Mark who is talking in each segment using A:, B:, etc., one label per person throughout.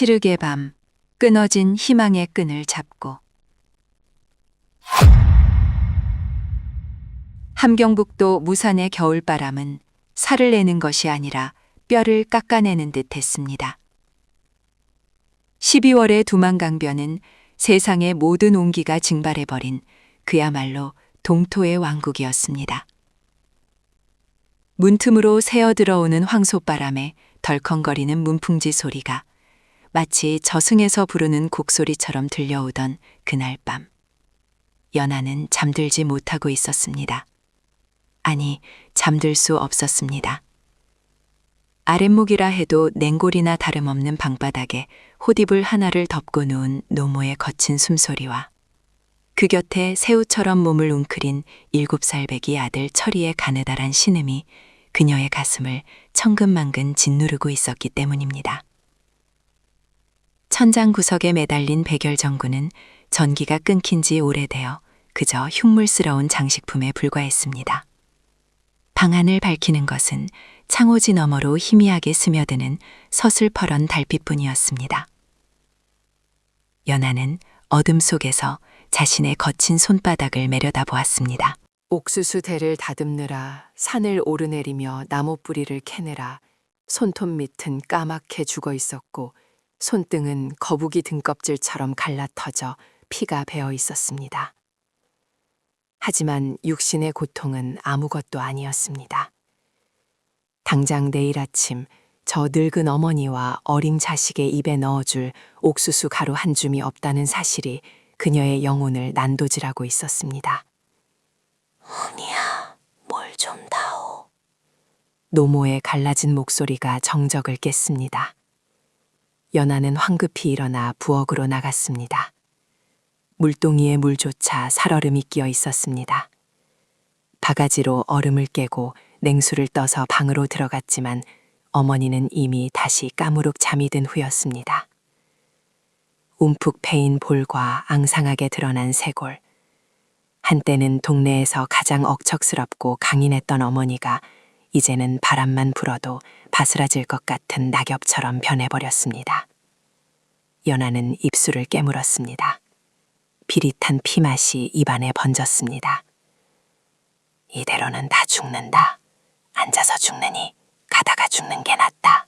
A: 칠흑의 밤, 끊어진 희망의 끈을 잡고. 함경북도 무산의 겨울바람은 살을 내는 것이 아니라 뼈를 깎아내는 듯 했습니다. 12월의 두만강변은 세상의 모든 온기가 증발해버린 그야말로 동토의 왕국이었습니다. 문틈으로 새어들어오는 황소바람에 덜컹거리는 문풍지 소리가 마치 저승에서 부르는 곡소리처럼 들려오던 그날 밤, 연하는 잠들지 못하고 있었습니다. 아니, 잠들 수 없었습니다. 아랫목이라 해도 냉골이나 다름없는 방바닥에 호디불 하나를 덮고 누운 노모의 거친 숨소리와 그 곁에 새우처럼 몸을 웅크린 7살 배기 아들 철이의 가느다란 신음이 그녀의 가슴을 천근만근 짓누르고 있었기 때문입니다. 천장 구석에 매달린 백열전구는 전기가 끊긴 지 오래되어 그저 흉물스러운 장식품에 불과했습니다. 방안을 밝히는 것은 창호지 너머로 희미하게 스며드는 서슬퍼런 달빛뿐이었습니다. 연하는 어둠 속에서 자신의 거친 손바닥을 매려다 보았습니다.
B: 옥수수 대를 다듬느라 산을 오르내리며 나무 뿌리를 캐내라 손톱 밑은 까맣게 죽어 있었고 손등은 거북이 등껍질처럼 갈라터져 피가 배어 있었습니다. 하지만 육신의 고통은 아무것도 아니었습니다. 당장 내일 아침 저 늙은 어머니와 어린 자식의 입에 넣어줄 옥수수 가루 한 줌이 없다는 사실이 그녀의 영혼을 난도질하고 있었습니다. 언니야, 뭘 좀 다오. 노모의 갈라진 목소리가 정적을 깼습니다. 연하는 황급히 일어나 부엌으로 나갔습니다. 물동이에 물조차 살얼음이 끼어 있었습니다. 바가지로 얼음을 깨고 냉수를 떠서 방으로 들어갔지만 어머니는 이미 다시 까무룩 잠이 든 후였습니다. 움푹 패인 볼과 앙상하게 드러난 쇄골. 한때는 동네에서 가장 억척스럽고 강인했던 어머니가 이제는 바람만 불어도 바스라질 것 같은 낙엽처럼 변해버렸습니다. 연하는 입술을 깨물었습니다. 비릿한 피맛이 입안에 번졌습니다. 이대로는 다 죽는다. 앉아서 죽느니 가다가 죽는 게 낫다.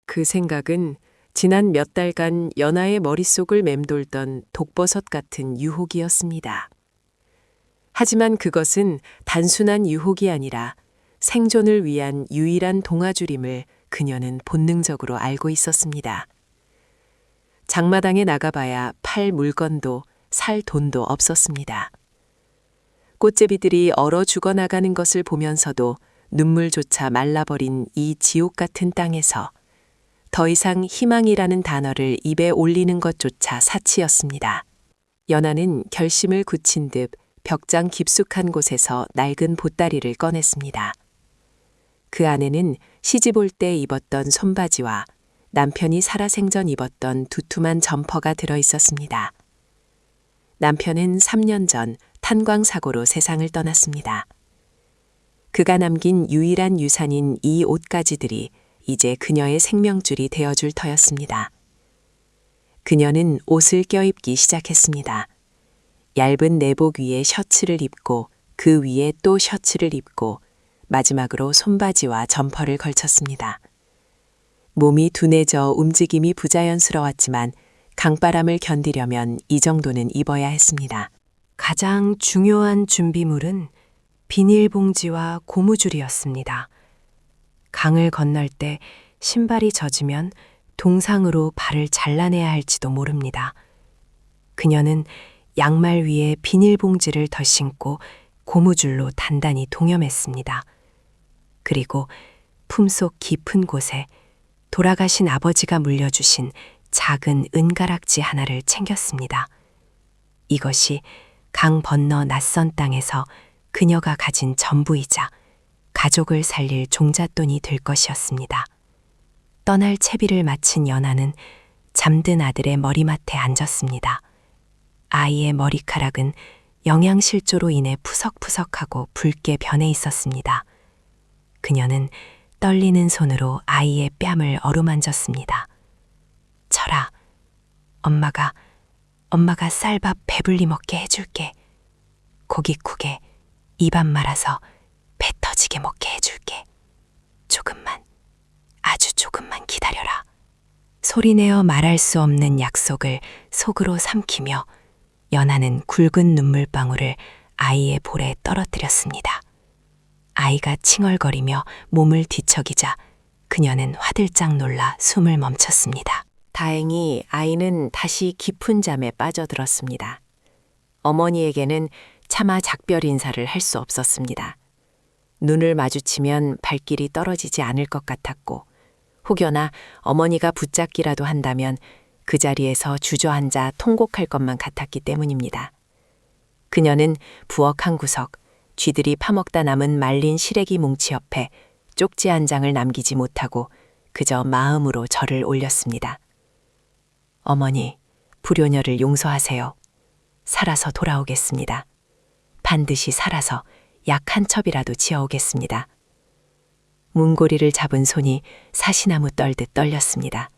B: 그 생각은 지난 몇 달간 연하의 머릿속을 맴돌던 독버섯 같은 유혹이었습니다. 하지만 그것은 단순한 유혹이 아니라 생존을 위한 유일한 동아줄임을 그녀는 본능적으로 알고 있었습니다. 장마당에 나가봐야 팔 물건도 살 돈도 없었습니다. 꽃제비들이 얼어 죽어나가는 것을 보면서도 눈물조차 말라버린 이 지옥 같은 땅에서 더 이상 희망이라는 단어를 입에 올리는 것조차 사치였습니다. 연하는 결심을 굳힌 듯 벽장 깊숙한 곳에서 낡은 보따리를 꺼냈습니다. 그 안에는 시집 올 때 입었던 손바지와 남편이 살아생전 입었던 두툼한 점퍼가 들어 있었습니다. 남편은 3년 전 탄광사고로 세상을 떠났습니다. 그가 남긴 유일한 유산인 이 옷가지들이 이제 그녀의 생명줄이 되어줄 터였습니다. 그녀는 옷을 껴입기 시작했습니다. 얇은 내복 위에 셔츠를 입고 그 위에 또 셔츠를 입고 마지막으로 손바지와 점퍼를 걸쳤습니다. 몸이 둔해져 움직임이 부자연스러웠지만 강바람을 견디려면 이 정도는 입어야 했습니다. 가장 중요한 준비물은 비닐봉지와 고무줄이었습니다. 강을 건널 때 신발이 젖으면 동상으로 발을 잘라내야 할지도 모릅니다. 그녀는 양말 위에 비닐봉지를 더 신고 고무줄로 단단히 동여맸습니다. 그리고 품속 깊은 곳에 돌아가신 아버지가 물려주신 작은 은가락지 하나를 챙겼습니다. 이것이 강 건너 낯선 땅에서 그녀가 가진 전부이자 가족을 살릴 종잣돈이 될 것이었습니다. 떠날 채비를 마친 연하는 잠든 아들의 머리맡에 앉았습니다. 아이의 머리카락은 영양실조로 인해 푸석푸석하고 붉게 변해 있었습니다. 그녀는 떨리는 손으로 아이의 뺨을 어루만졌습니다. 철아, 엄마가 쌀밥 배불리 먹게 해줄게. 고깃국에 입안 말아서 배 터지게 먹게 해줄게. 조금만, 아주 조금만 기다려라. 소리내어 말할 수 없는 약속을 속으로 삼키며 연하는 굵은 눈물방울을 아이의 볼에 떨어뜨렸습니다. 아이가 칭얼거리며 몸을 뒤척이자 그녀는 화들짝 놀라 숨을 멈췄습니다. 다행히 아이는 다시 깊은 잠에 빠져들었습니다. 어머니에게는 차마 작별 인사를 할 수 없었습니다. 눈을 마주치면 발길이 떨어지지 않을 것 같았고 혹여나 어머니가 붙잡기라도 한다면 그 자리에서 주저앉아 통곡할 것만 같았기 때문입니다. 그녀는 부엌 한 구석, 쥐들이 파먹다 남은 말린 시래기 뭉치 옆에 쪽지 한 장을 남기지 못하고 그저 마음으로 절을 올렸습니다. 어머니, 불효녀를 용서하세요. 살아서 돌아오겠습니다. 반드시 살아서 약 한 첩이라도 지어오겠습니다. 문고리를 잡은 손이 사시나무 떨듯 떨렸습니다.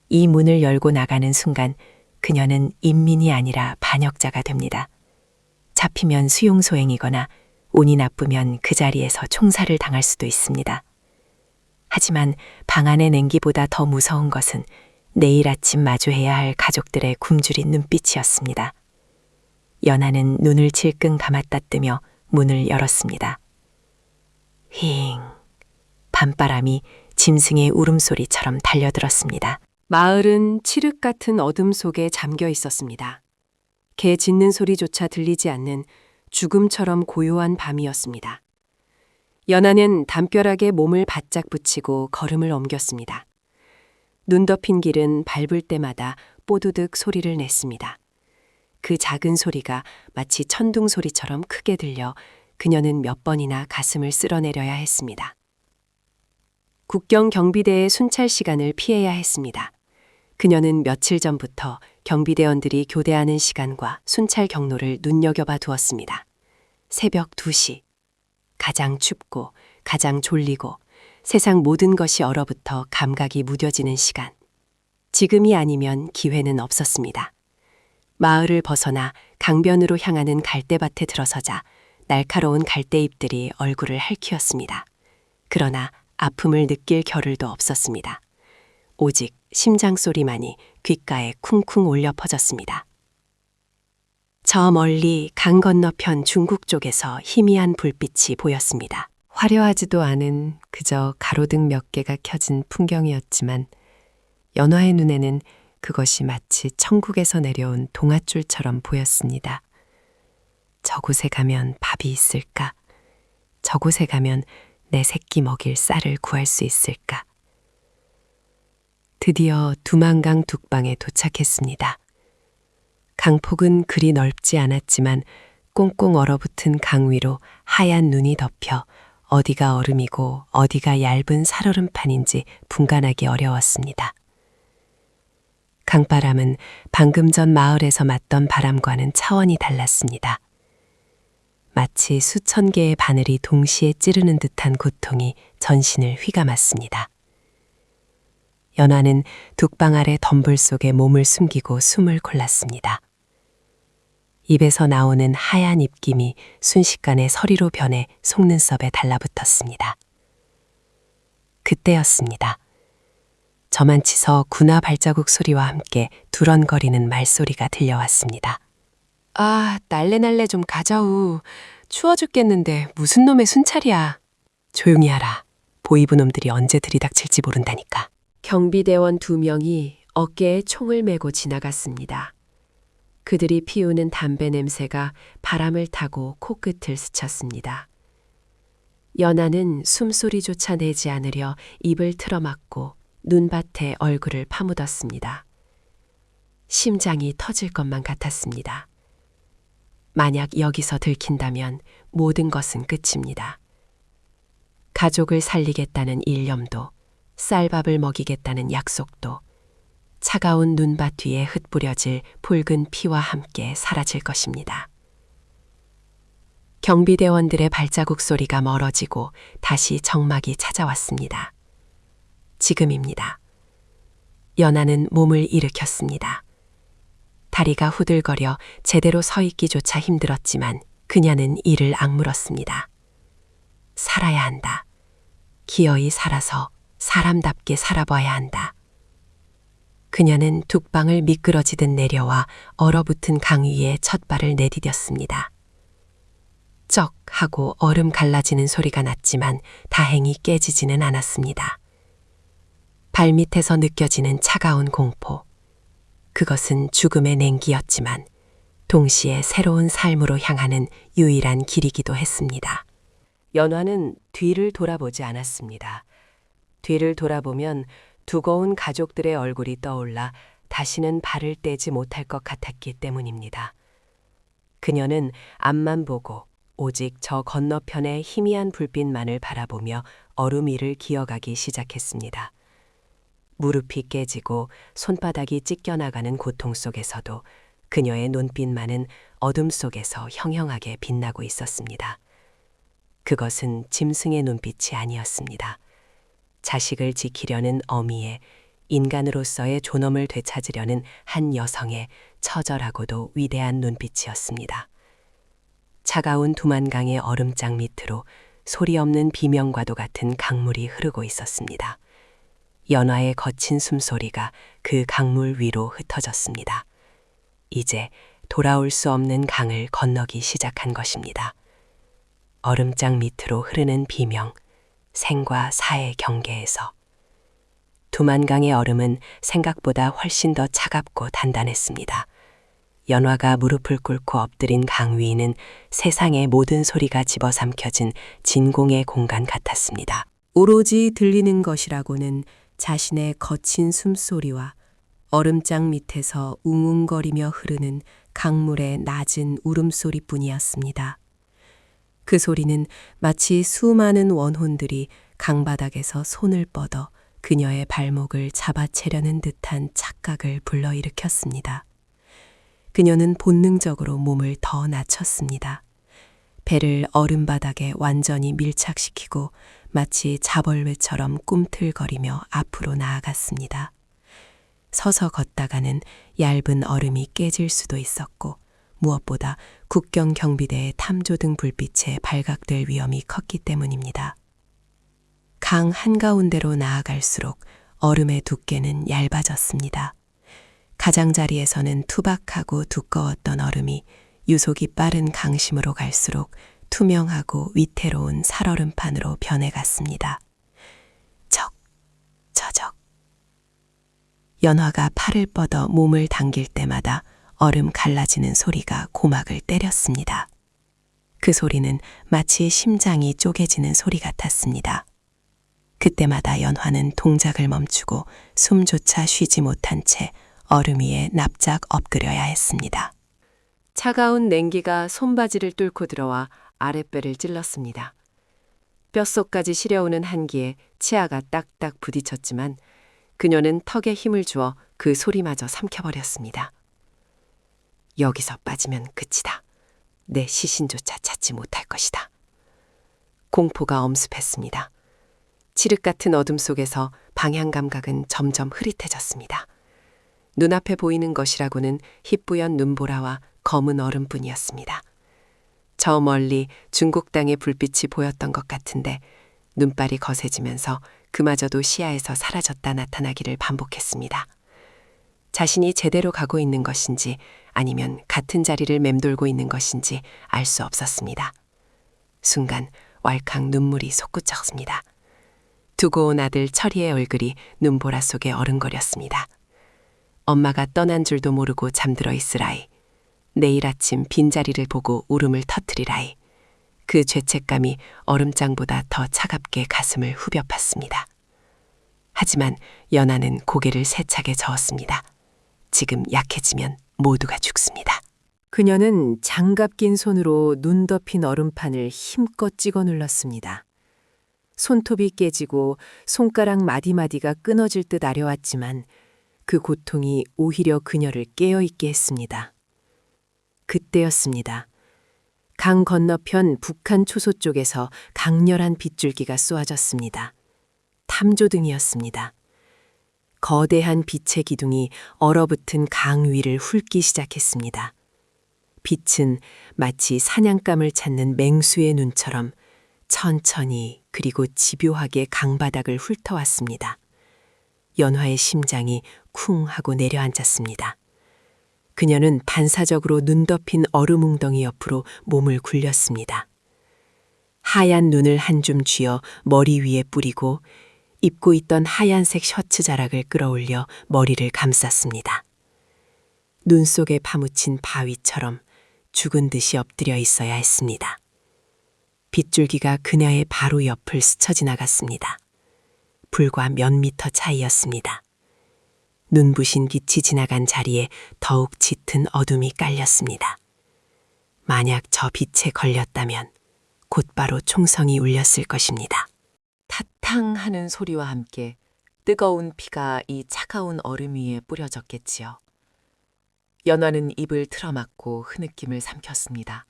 B: 이 문을 열고 나가는 순간 그녀는 인민이 아니라 반역자가 됩니다. 잡히면 수용소행이거나 운이 나쁘면 그 자리에서 총살을 당할 수도 있습니다. 하지만 방 안의 냉기보다 더 무서운 것은 내일 아침 마주해야 할 가족들의 굶주린 눈빛이었습니다. 연하는 눈을 질끈 감았다 뜨며 문을 열었습니다. 힝. 밤바람이 짐승의 울음소리처럼 달려들었습니다. 마을은 칠흑 같은 어둠 속에 잠겨 있었습니다. 개 짖는 소리조차 들리지 않는 죽음처럼 고요한 밤이었습니다. 연하는 담벼락에 몸을 바짝 붙이고 걸음을 옮겼습니다. 눈 덮인 길은 밟을 때마다 뽀드득 소리를 냈습니다. 그 작은 소리가 마치 천둥 소리처럼 크게 들려 그녀는 몇 번이나 가슴을 쓸어내려야 했습니다. 국경 경비대의 순찰 시간을 피해야 했습니다. 그녀는 며칠 전부터 경비대원들이 교대하는 시간과 순찰 경로를 눈여겨봐 두었습니다. 새벽 2시. 가장 춥고 가장 졸리고 세상 모든 것이 얼어붙어 감각이 무뎌지는 시간. 지금이 아니면 기회는 없었습니다. 마을을 벗어나 강변으로 향하는 갈대밭에 들어서자 날카로운 갈대잎들이 얼굴을 핥히었습니다. 그러나 아픔을 느낄 겨를도 없었습니다. 오직 심장 소리만이 귓가에 쿵쿵 울려 퍼졌습니다. 저 멀리 강 건너편 중국 쪽에서 희미한 불빛이 보였습니다. 화려하지도 않은 그저 가로등 몇 개가 켜진 풍경이었지만 연화의 눈에는 그것이 마치 천국에서 내려온 동아줄처럼 보였습니다. 저곳에 가면 밥이 있을까? 저곳에 가면 내 새끼 먹일 쌀을 구할 수 있을까? 드디어 두만강 둑방에 도착했습니다. 강폭은 그리 넓지 않았지만 꽁꽁 얼어붙은 강 위로 하얀 눈이 덮여 어디가 얼음이고 어디가 얇은 살얼음판인지 분간하기 어려웠습니다. 강바람은 방금 전 마을에서 맞던 바람과는 차원이 달랐습니다. 마치 수천 개의 바늘이 동시에 찌르는 듯한 고통이 전신을 휘감았습니다. 연화는 둑방 아래 덤불 속에 몸을 숨기고 숨을 골랐습니다. 입에서 나오는 하얀 입김이 순식간에 서리로 변해 속눈썹에 달라붙었습니다. 그때였습니다. 저만치서 군화 발자국 소리와 함께 두런거리는 말소리가 들려왔습니다. 아, 날래날래 좀 가자우. 추워 죽겠는데 무슨 놈의 순찰이야. 조용히 하라. 보이부 놈들이 언제 들이닥칠지 모른다니까. 경비대원 2명이 어깨에 총을 메고 지나갔습니다. 그들이 피우는 담배 냄새가 바람을 타고 코끝을 스쳤습니다. 연하는 숨소리조차 내지 않으려 입을 틀어막고 눈밭에 얼굴을 파묻었습니다. 심장이 터질 것만 같았습니다. 만약 여기서 들킨다면 모든 것은 끝입니다. 가족을 살리겠다는 일념도, 쌀밥을 먹이겠다는 약속도, 차가운 눈밭 뒤에 흩뿌려질 붉은 피와 함께 사라질 것입니다. 경비대원들의 발자국 소리가 멀어지고 다시 정막이 찾아왔습니다. 지금입니다. 연하는 몸을 일으켰습니다. 다리가 후들거려 제대로 서 있기조차 힘들었지만 그녀는 이를 악물었습니다. 살아야 한다. 기어이 살아서 사람답게 살아봐야 한다. 그녀는 둑방을 미끄러지듯 내려와 얼어붙은 강 위에 첫 발을 내디뎠습니다. 쩍 하고 얼음 갈라지는 소리가 났지만 다행히 깨지지는 않았습니다. 발밑에서 느껴지는 차가운 공포. 그것은 죽음의 냉기였지만 동시에 새로운 삶으로 향하는 유일한 길이기도 했습니다. 연화는 뒤를 돌아보지 않았습니다. 뒤를 돌아보면 두고운 가족들의 얼굴이 떠올라 다시는 발을 떼지 못할 것 같았기 때문입니다. 그녀는 앞만 보고 오직 저 건너편의 희미한 불빛만을 바라보며 얼음 위를 기어가기 시작했습니다. 무릎이 깨지고 손바닥이 찢겨나가는 고통 속에서도 그녀의 눈빛만은 어둠 속에서 형형하게 빛나고 있었습니다. 그것은 짐승의 눈빛이 아니었습니다. 자식을 지키려는 어미의, 인간으로서의 존엄을 되찾으려는 한 여성의 처절하고도 위대한 눈빛이었습니다. 차가운 두만강의 얼음장 밑으로 소리 없는 비명과도 같은 강물이 흐르고 있었습니다. 연화의 거친 숨소리가 그 강물 위로 흩어졌습니다. 이제 돌아올 수 없는 강을 건너기 시작한 것입니다. 얼음장 밑으로 흐르는 비명, 생과 사의 경계에서. 두만강의 얼음은 생각보다 훨씬 더 차갑고 단단했습니다. 연화가 무릎을 꿇고 엎드린 강 위는 세상의 모든 소리가 집어삼켜진 진공의 공간 같았습니다. 오로지 들리는 것이라고는 자신의 거친 숨소리와 얼음장 밑에서 웅웅거리며 흐르는 강물의 낮은 울음소리뿐이었습니다. 그 소리는 마치 수많은 원혼들이 강바닥에서 손을 뻗어 그녀의 발목을 잡아채려는 듯한 착각을 불러일으켰습니다. 그녀는 본능적으로 몸을 더 낮췄습니다. 배를 얼음바닥에 완전히 밀착시키고 마치 자벌회처럼 꿈틀거리며 앞으로 나아갔습니다. 서서 걷다가는 얇은 얼음이 깨질 수도 있었고 무엇보다 국경 경비대의 탐조등 불빛에 발각될 위험이 컸기 때문입니다. 강 한가운데로 나아갈수록 얼음의 두께는 얇아졌습니다. 가장자리에서는 투박하고 두꺼웠던 얼음이 유속이 빠른 강심으로 갈수록 투명하고 위태로운 살얼음판으로 변해갔습니다. 적, 저적. 연화가 팔을 뻗어 몸을 당길 때마다 얼음 갈라지는 소리가 고막을 때렸습니다. 그 소리는 마치 심장이 쪼개지는 소리 같았습니다. 그때마다 연화는 동작을 멈추고 숨조차 쉬지 못한 채 얼음 위에 납작 엎드려야 했습니다. 차가운 냉기가 손바지를 뚫고 들어와 아랫배를 찔렀습니다. 뼛속까지 시려오는 한기에 치아가 딱딱 부딪혔지만 그녀는 턱에 힘을 주어 그 소리마저 삼켜버렸습니다. 여기서 빠지면 끝이다. 내 시신조차 찾지 못할 것이다. 공포가 엄습했습니다. 칠흑 같은 어둠 속에서 방향 감각은 점점 흐릿해졌습니다. 눈앞에 보이는 것이라고는 희뿌연 눈보라와 검은 얼음뿐이었습니다. 저 멀리 중국 땅의 불빛이 보였던 것 같은데 눈발이 거세지면서 그마저도 시야에서 사라졌다 나타나기를 반복했습니다. 자신이 제대로 가고 있는 것인지 아니면 같은 자리를 맴돌고 있는 것인지 알 수 없었습니다. 순간 왈칵 눈물이 솟구쳤습니다. 두고 온 아들 철이의 얼굴이 눈보라 속에 어른거렸습니다. 엄마가 떠난 줄도 모르고 잠들어 있을 아이. 내일 아침 빈자리를 보고 울음을 터뜨릴 아이. 그 죄책감이 얼음장보다 더 차갑게 가슴을 후벼 팠습니다. 하지만 연하는 고개를 세차게 저었습니다. 지금 약해지면 모두가 죽습니다. 그녀는 장갑 낀 손으로 눈 덮인 얼음판을 힘껏 찍어 눌렀습니다. 손톱이 깨지고 손가락 마디마디가 끊어질 듯 아려왔지만 그 고통이 오히려 그녀를 깨어있게 했습니다. 그때였습니다. 강 건너편 북한 초소 쪽에서 강렬한 빗줄기가 쏘아졌습니다. 탐조등이었습니다. 거대한 빛의 기둥이 얼어붙은 강 위를 훑기 시작했습니다. 빛은 마치 사냥감을 찾는 맹수의 눈처럼 천천히 그리고 집요하게 강바닥을 훑어왔습니다. 연화의 심장이 쿵 하고 내려앉았습니다. 그녀는 반사적으로 눈 덮인 얼음웅덩이 옆으로 몸을 굴렸습니다. 하얀 눈을 한 줌 쥐어 머리 위에 뿌리고 입고 있던 하얀색 셔츠 자락을 끌어올려 머리를 감쌌습니다. 눈 속에 파묻힌 바위처럼 죽은 듯이 엎드려 있어야 했습니다. 빗줄기가 그녀의 바로 옆을 스쳐 지나갔습니다. 불과 몇 미터 차이였습니다. 눈부신 빛이 지나간 자리에 더욱 짙은 어둠이 깔렸습니다. 만약 저 빛에 걸렸다면 곧바로 총성이 울렸을 것입니다. 타탕 하는 소리와 함께 뜨거운 피가 이 차가운 얼음 위에 뿌려졌겠지요. 연화는 입을 틀어막고 흐느낌을 삼켰습니다.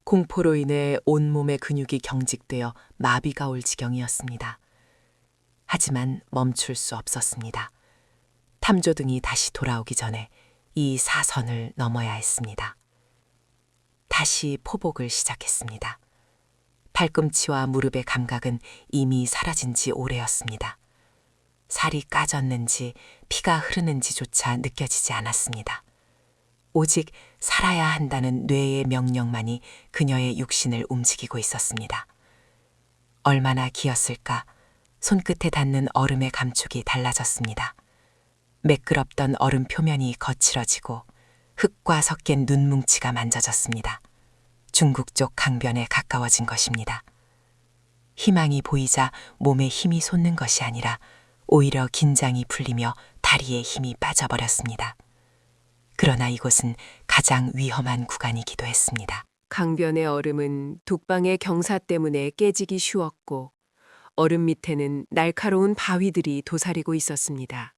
B: 공포로 인해 온몸의 근육이 경직되어 마비가 올 지경이었습니다. 하지만 멈출 수 없었습니다. 탐조등이 다시 돌아오기 전에 이 사선을 넘어야 했습니다. 다시 포복을 시작했습니다. 팔꿈치와 무릎의 감각은 이미 사라진 지 오래였습니다. 살이 까졌는지 피가 흐르는지조차 느껴지지 않았습니다. 오직 살아야 한다는 뇌의 명령만이 그녀의 육신을 움직이고 있었습니다. 얼마나 기었을까? 손끝에 닿는 얼음의 감촉이 달라졌습니다. 매끄럽던 얼음 표면이 거칠어지고 흙과 섞인 눈뭉치가 만져졌습니다. 중국 쪽 강변에 가까워진 것입니다. 희망이 보이자 몸에 힘이 솟는 것이 아니라 오히려 긴장이 풀리며 다리에 힘이 빠져버렸습니다. 그러나 이곳은 가장 위험한 구간이기도 했습니다. 강변의 얼음은 독방의 경사 때문에 깨지기 쉬웠고 얼음 밑에는 날카로운 바위들이 도사리고 있었습니다.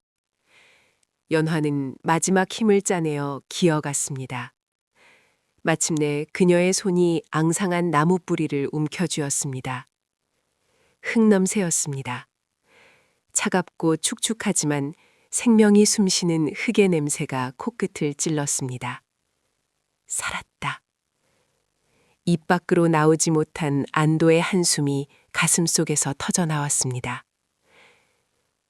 B: 연화는 마지막 힘을 짜내어 기어갔습니다. 마침내 그녀의 손이 앙상한 나무 뿌리를 움켜쥐었습니다. 흙냄새였습니다. 차갑고 축축하지만 생명이 숨쉬는 흙의 냄새가 코끝을 찔렀습니다. 살았다. 입 밖으로 나오지 못한 안도의 한숨이 가슴 속에서 터져나왔습니다.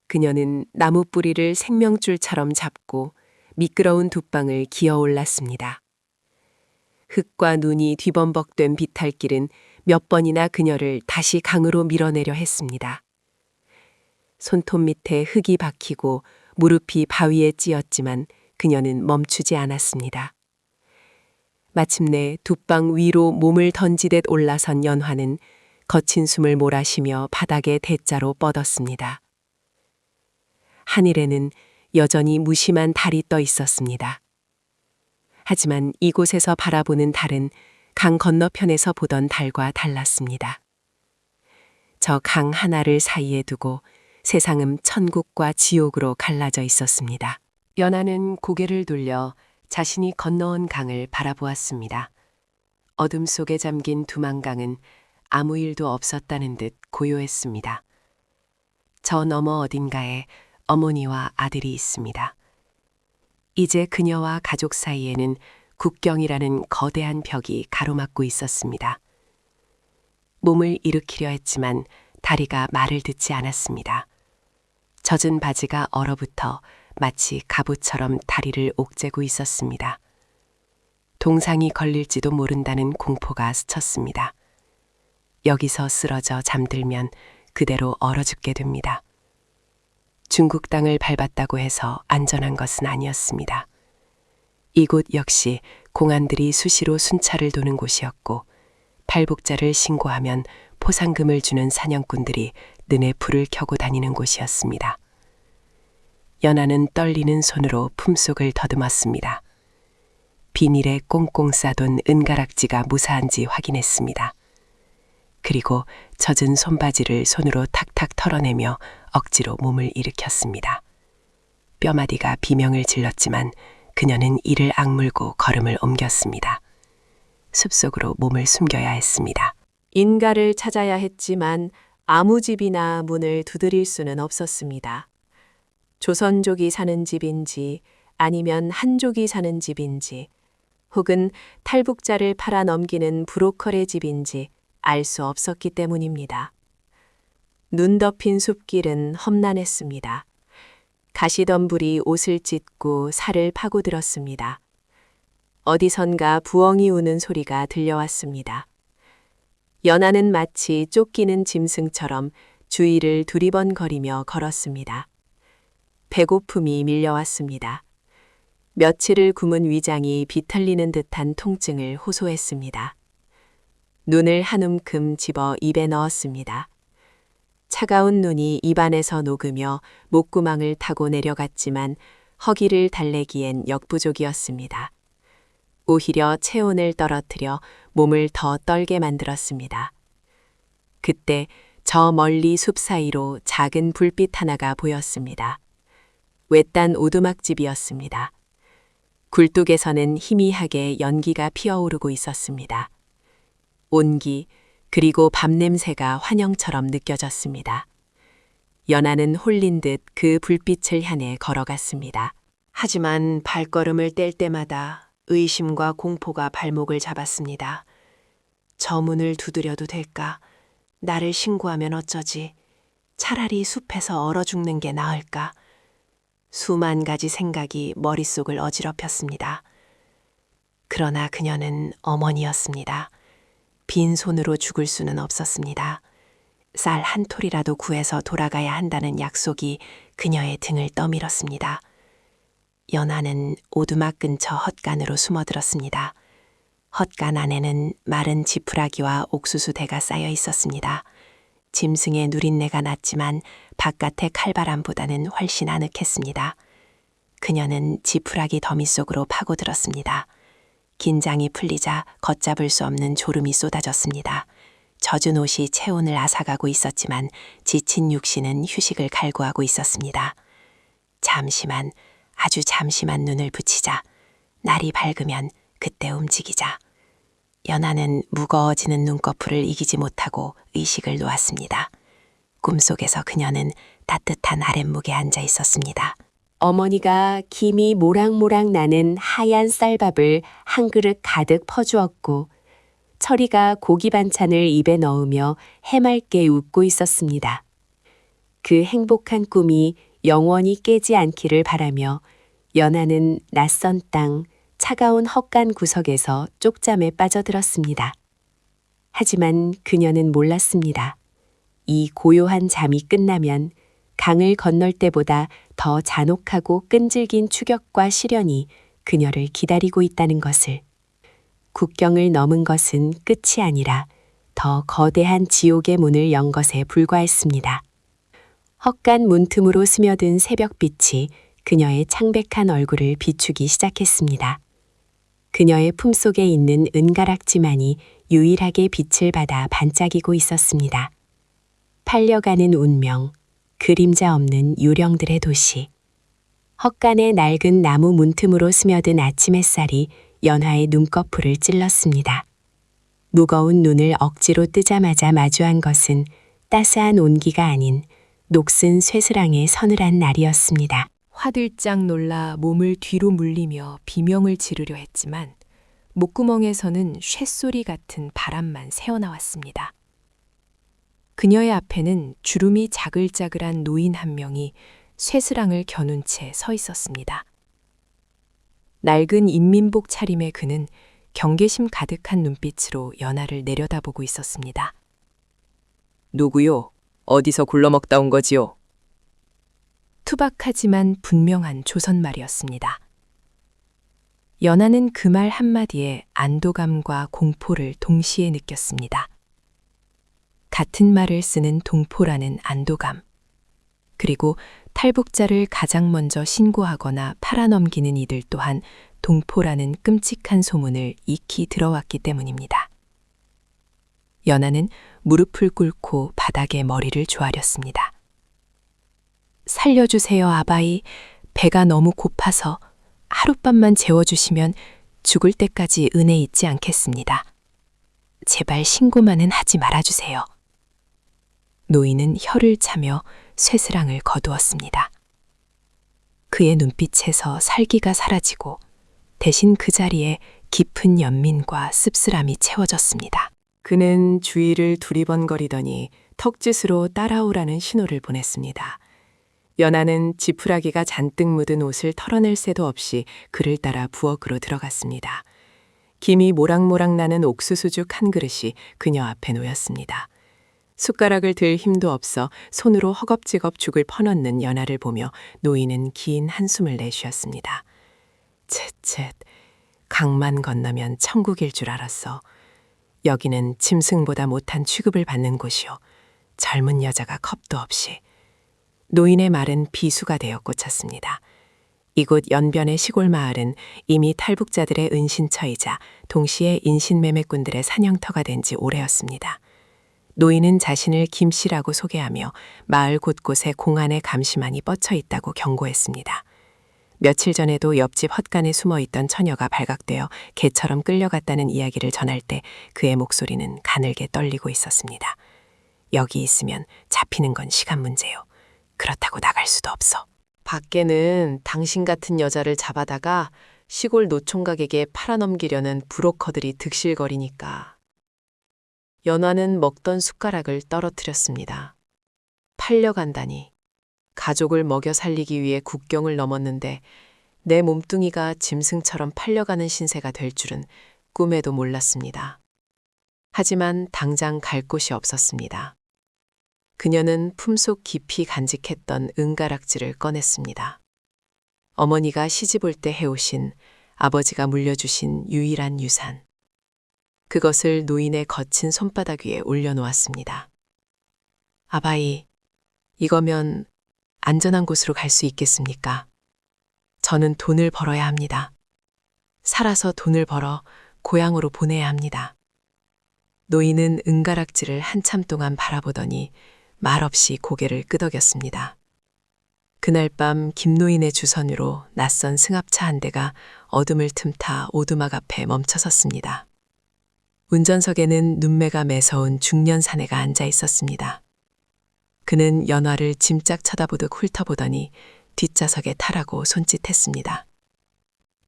B: 그녀는 나무 뿌리를 생명줄처럼 잡고 미끄러운 돛방을 기어 올랐습니다. 흙과 눈이 뒤범벅된 비탈길은 몇 번이나 그녀를 다시 강으로 밀어내려 했습니다. 손톱 밑에 흙이 박히고 무릎이 바위에 찧었지만 그녀는 멈추지 않았습니다. 마침내 돛방 위로 몸을 던지듯 올라선 연화는 거친 숨을 몰아쉬며 바닥에 대자로 뻗었습니다. 하늘에는 여전히 무심한 달이 떠 있었습니다. 하지만 이곳에서 바라보는 달은 강 건너편에서 보던 달과 달랐습니다. 저 강 하나를 사이에 두고 세상은 천국과 지옥으로 갈라져 있었습니다. 연하는 고개를 돌려 자신이 건너온 강을 바라보았습니다. 어둠 속에 잠긴 두만강은 아무 일도 없었다는 듯 고요했습니다. 저 너머 어딘가에 어머니와 아들이 있습니다. 이제 그녀와 가족 사이에는 국경이라는 거대한 벽이 가로막고 있었습니다. 몸을 일으키려 했지만 다리가 말을 듣지 않았습니다. 젖은 바지가 얼어붙어 마치 갑옷처럼 다리를 옥죄고 있었습니다. 동상이 걸릴지도 모른다는 공포가 스쳤습니다. 여기서 쓰러져 잠들면 그대로 얼어 죽게 됩니다. 중국 땅을 밟았다고 해서 안전한 것은 아니었습니다. 이곳 역시 공안들이 수시로 순찰을 도는 곳이었고 팔복자를 신고하면 포상금을 주는 사냥꾼들이 눈에 불을 켜고 다니는 곳이었습니다. 연하는 떨리는 손으로 품속을 더듬었습니다. 비닐에 꽁꽁 싸둔 은가락지가 무사한지 확인했습니다. 그리고 젖은 손바지를 손으로 탁탁 털어내며 억지로 몸을 일으켰습니다. 뼈마디가 비명을 질렀지만 그녀는 이를 악물고 걸음을 옮겼습니다. 숲속으로 몸을 숨겨야 했습니다.
C: 인가를 찾아야 했지만 아무 집이나 문을 두드릴 수는 없었습니다.
B: 조선족이 사는 집인지 아니면 한족이 사는 집인지 혹은 탈북자를 팔아 넘기는 브로커의 집인지 알 수 없었기 때문입니다. 눈 덮인 숲길은 험난했습니다. 가시덤불이 옷을 찢고 살을 파고들었습니다. 어디선가 부엉이 우는 소리가 들려왔습니다. 연하는 마치 쫓기는 짐승처럼 주위를 두리번거리며 걸었습니다. 배고픔이 밀려왔습니다. 며칠을 굶은 위장이 비틀리는 듯한 통증을 호소했습니다. 눈을 한 움큼 집어 입에 넣었습니다. 차가운 눈이 입안에서 녹으며 목구멍을 타고 내려갔지만 허기를 달래기엔 역부족이었습니다. 오히려 체온을 떨어뜨려 몸을 더 떨게 만들었습니다. 그때 저 멀리 숲 사이로 작은 불빛 하나가 보였습니다. 외딴 오두막집이었습니다. 굴뚝에서는 희미하게 연기가 피어오르고 있었습니다. 온기, 그리고 밤 냄새가 환영처럼 느껴졌습니다. 연하는 홀린 듯 그 불빛을 향해 걸어갔습니다. 하지만 발걸음을 뗄 때마다 의심과 공포가 발목을 잡았습니다. 저 문을 두드려도 될까? 나를 신고하면 어쩌지? 차라리 숲에서 얼어 죽는 게 나을까? 수만 가지 생각이 머릿속을 어지럽혔습니다. 그러나 그녀는 어머니였습니다. 빈손으로 죽을 수는 없었습니다. 쌀 한 톨이라도 구해서 돌아가야 한다는 약속이 그녀의 등을 떠밀었습니다. 연하는 오두막 근처 헛간으로 숨어들었습니다. 헛간 안에는 마른 지푸라기와 옥수수대가 쌓여 있었습니다. 짐승의 누린내가 났지만 바깥의 칼바람보다는 훨씬 아늑했습니다. 그녀는 지푸라기 더미 속으로 파고들었습니다. 긴장이 풀리자 걷잡을 수 없는 졸음이 쏟아졌습니다. 젖은 옷이 체온을 앗아가고 있었지만 지친 육신은 휴식을 갈구하고 있었습니다. 잠시만, 아주 잠시만 눈을 붙이자. 날이 밝으면 그때 움직이자. 연하는 무거워지는 눈꺼풀을 이기지 못하고 의식을 놓았습니다. 꿈속에서 그녀는 따뜻한 아랫목에 앉아 있었습니다. 어머니가 김이 모락모락 나는 하얀 쌀밥을 한 그릇 가득 퍼주었고 철이가 고기 반찬을 입에 넣으며 해맑게 웃고 있었습니다. 그 행복한 꿈이 영원히 깨지 않기를 바라며 연하는 낯선 땅, 차가운 헛간 구석에서 쪽잠에 빠져들었습니다. 하지만 그녀는 몰랐습니다. 이 고요한 잠이 끝나면 강을 건널 때보다 더 잔혹하고 끈질긴 추격과 시련이 그녀를 기다리고 있다는 것을. 국경을 넘은 것은 끝이 아니라 더 거대한 지옥의 문을 연 것에 불과했습니다. 헛간 문틈으로 스며든 새벽빛이 그녀의 창백한 얼굴을 비추기 시작했습니다. 그녀의 품속에 있는 은가락지만이 유일하게 빛을 받아 반짝이고 있었습니다. 팔려가는 운명, 그림자 없는 유령들의 도시. 헛간의 낡은 나무 문틈으로 스며든 아침 햇살이 연하의 눈꺼풀을 찔렀습니다. 무거운 눈을 억지로 뜨자마자 마주한 것은 따스한 온기가 아닌 녹슨 쇠스랑의 서늘한 날이었습니다. 화들짝 놀라 몸을 뒤로 물리며 비명을 지르려 했지만 목구멍에서는 쇳소리 같은 바람만 새어나왔습니다. 그녀의 앞에는 주름이 자글자글한 노인 한 명이 쇠스랑을 겨눈 채 서 있었습니다. 낡은 인민복 차림의 그는 경계심 가득한 눈빛으로 연하를 내려다보고 있었습니다. 누구요? 어디서 굴러먹다 온 거지요? 투박하지만 분명한 조선말이었습니다. 연하는 그 말 한마디에 안도감과 공포를 동시에 느꼈습니다. 같은 말을 쓰는 동포라는 안도감, 그리고 탈북자를 가장 먼저 신고하거나 팔아넘기는 이들 또한 동포라는 끔찍한 소문을 익히 들어왔기 때문입니다. 연하는 무릎을 꿇고 바닥에 머리를 조아렸습니다. 살려주세요, 아바이. 배가 너무 고파서 하룻밤만 재워주시면 죽을 때까지 은혜 잊지 않겠습니다. 제발 신고만은 하지 말아주세요. 노인은 혀를 차며 쇠스랑을 거두었습니다. 그의 눈빛에서 살기가 사라지고 대신 그 자리에 깊은 연민과 씁쓸함이 채워졌습니다. 그는 주위를 두리번거리더니 턱짓으로 따라오라는 신호를 보냈습니다. 연하는 지푸라기가 잔뜩 묻은 옷을 털어낼 새도 없이 그를 따라 부엌으로 들어갔습니다. 김이 모락모락 나는 옥수수죽 한 그릇이 그녀 앞에 놓였습니다. 숟가락을 들 힘도 없어 손으로 허겁지겁 죽을 퍼넣는 연하를 보며 노인은 긴 한숨을 내쉬었습니다. 쳇쳇, 강만 건너면 천국일 줄 알았어. 여기는 짐승보다 못한 취급을 받는 곳이요. 젊은 여자가 겁도 없이. 노인의 말은 비수가 되어 꽂혔습니다. 이곳 연변의 시골 마을은 이미 탈북자들의 은신처이자 동시에 인신매매꾼들의 사냥터가 된 지 오래였습니다. 노인은 자신을 김씨라고 소개하며 마을 곳곳에 공안의 감시만이 뻗쳐 있다고 경고했습니다. 며칠 전에도 옆집 헛간에 숨어 있던 처녀가 발각되어 개처럼 끌려갔다는 이야기를 전할 때 그의 목소리는 가늘게 떨리고 있었습니다. 여기 있으면 잡히는 건 시간 문제요. 그렇다고 나갈 수도 없어. 밖에는 당신 같은 여자를 잡아다가 시골 노총각에게 팔아넘기려는 브로커들이 득실거리니까. 연화는 먹던 숟가락을 떨어뜨렸습니다. 팔려간다니. 가족을 먹여 살리기 위해 국경을 넘었는데 내 몸뚱이가 짐승처럼 팔려가는 신세가 될 줄은 꿈에도 몰랐습니다. 하지만 당장 갈 곳이 없었습니다. 그녀는 품속 깊이 간직했던 은가락지를 꺼냈습니다. 어머니가 시집올 때 해오신 아버지가 물려주신 유일한 유산. 그것을 노인의 거친 손바닥 위에 올려놓았습니다. 아바이, 이거면 안전한 곳으로 갈 수 있겠습니까? 저는 돈을 벌어야 합니다. 살아서 돈을 벌어 고향으로 보내야 합니다. 노인은 은가락지를 한참 동안 바라보더니 말없이 고개를 끄덕였습니다. 그날 밤 김노인의 주선으로 낯선 승합차 한 대가 어둠을 틈타 오두막 앞에 멈춰섰습니다. 운전석에는 눈매가 매서운 중년 사내가 앉아 있었습니다. 그는 연화를 짐짝 쳐다보듯 훑어보더니 뒷좌석에 타라고 손짓했습니다.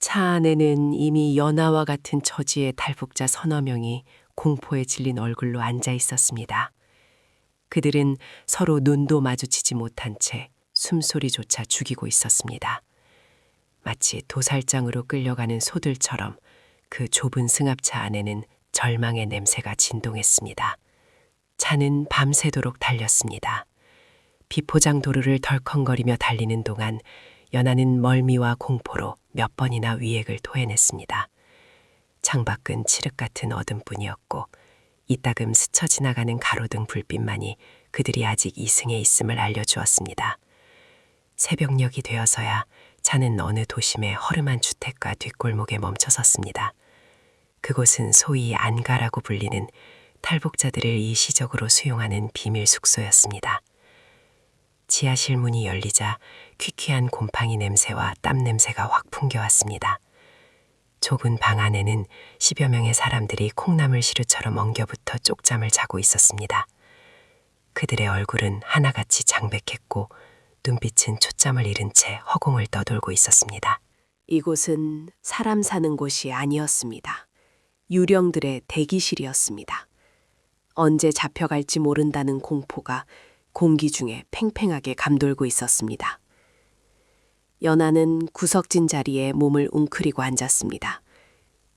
B: 차 안에는 이미 연화와 같은 처지의 탈북자 서너 명이 공포에 질린 얼굴로 앉아 있었습니다. 그들은 서로 눈도 마주치지 못한 채 숨소리조차 죽이고 있었습니다. 마치 도살장으로 끌려가는 소들처럼 그 좁은 승합차 안에는 절망의 냄새가 진동했습니다. 차는 밤새도록 달렸습니다. 비포장 도로를 덜컹거리며 달리는 동안 연하는 멀미와 공포로 몇 번이나 위액을 토해냈습니다. 창밖은 칠흑 같은 어둠뿐이었고 이따금 스쳐 지나가는 가로등 불빛만이 그들이 아직 이승에 있음을 알려주었습니다. 새벽녘이 되어서야 차는 어느 도심의 허름한 주택가 뒷골목에 멈춰섰습니다. 그곳은 소위 안가라고 불리는 탈북자들을 일시적으로 수용하는 비밀 숙소였습니다. 지하실 문이 열리자 퀴퀴한 곰팡이 냄새와 땀 냄새가 확 풍겨왔습니다. 좁은 방 안에는 10여 명의 사람들이 콩나물 시루처럼 엉겨붙어 쪽잠을 자고 있었습니다. 그들의 얼굴은 하나같이 장백했고 눈빛은 초점을 잃은 채 허공을 떠돌고 있었습니다. 이곳은 사람 사는 곳이 아니었습니다. 유령들의 대기실이었습니다. 언제 잡혀갈지 모른다는 공포가 공기 중에 팽팽하게 감돌고 있었습니다. 연하는 구석진 자리에 몸을 웅크리고 앉았습니다.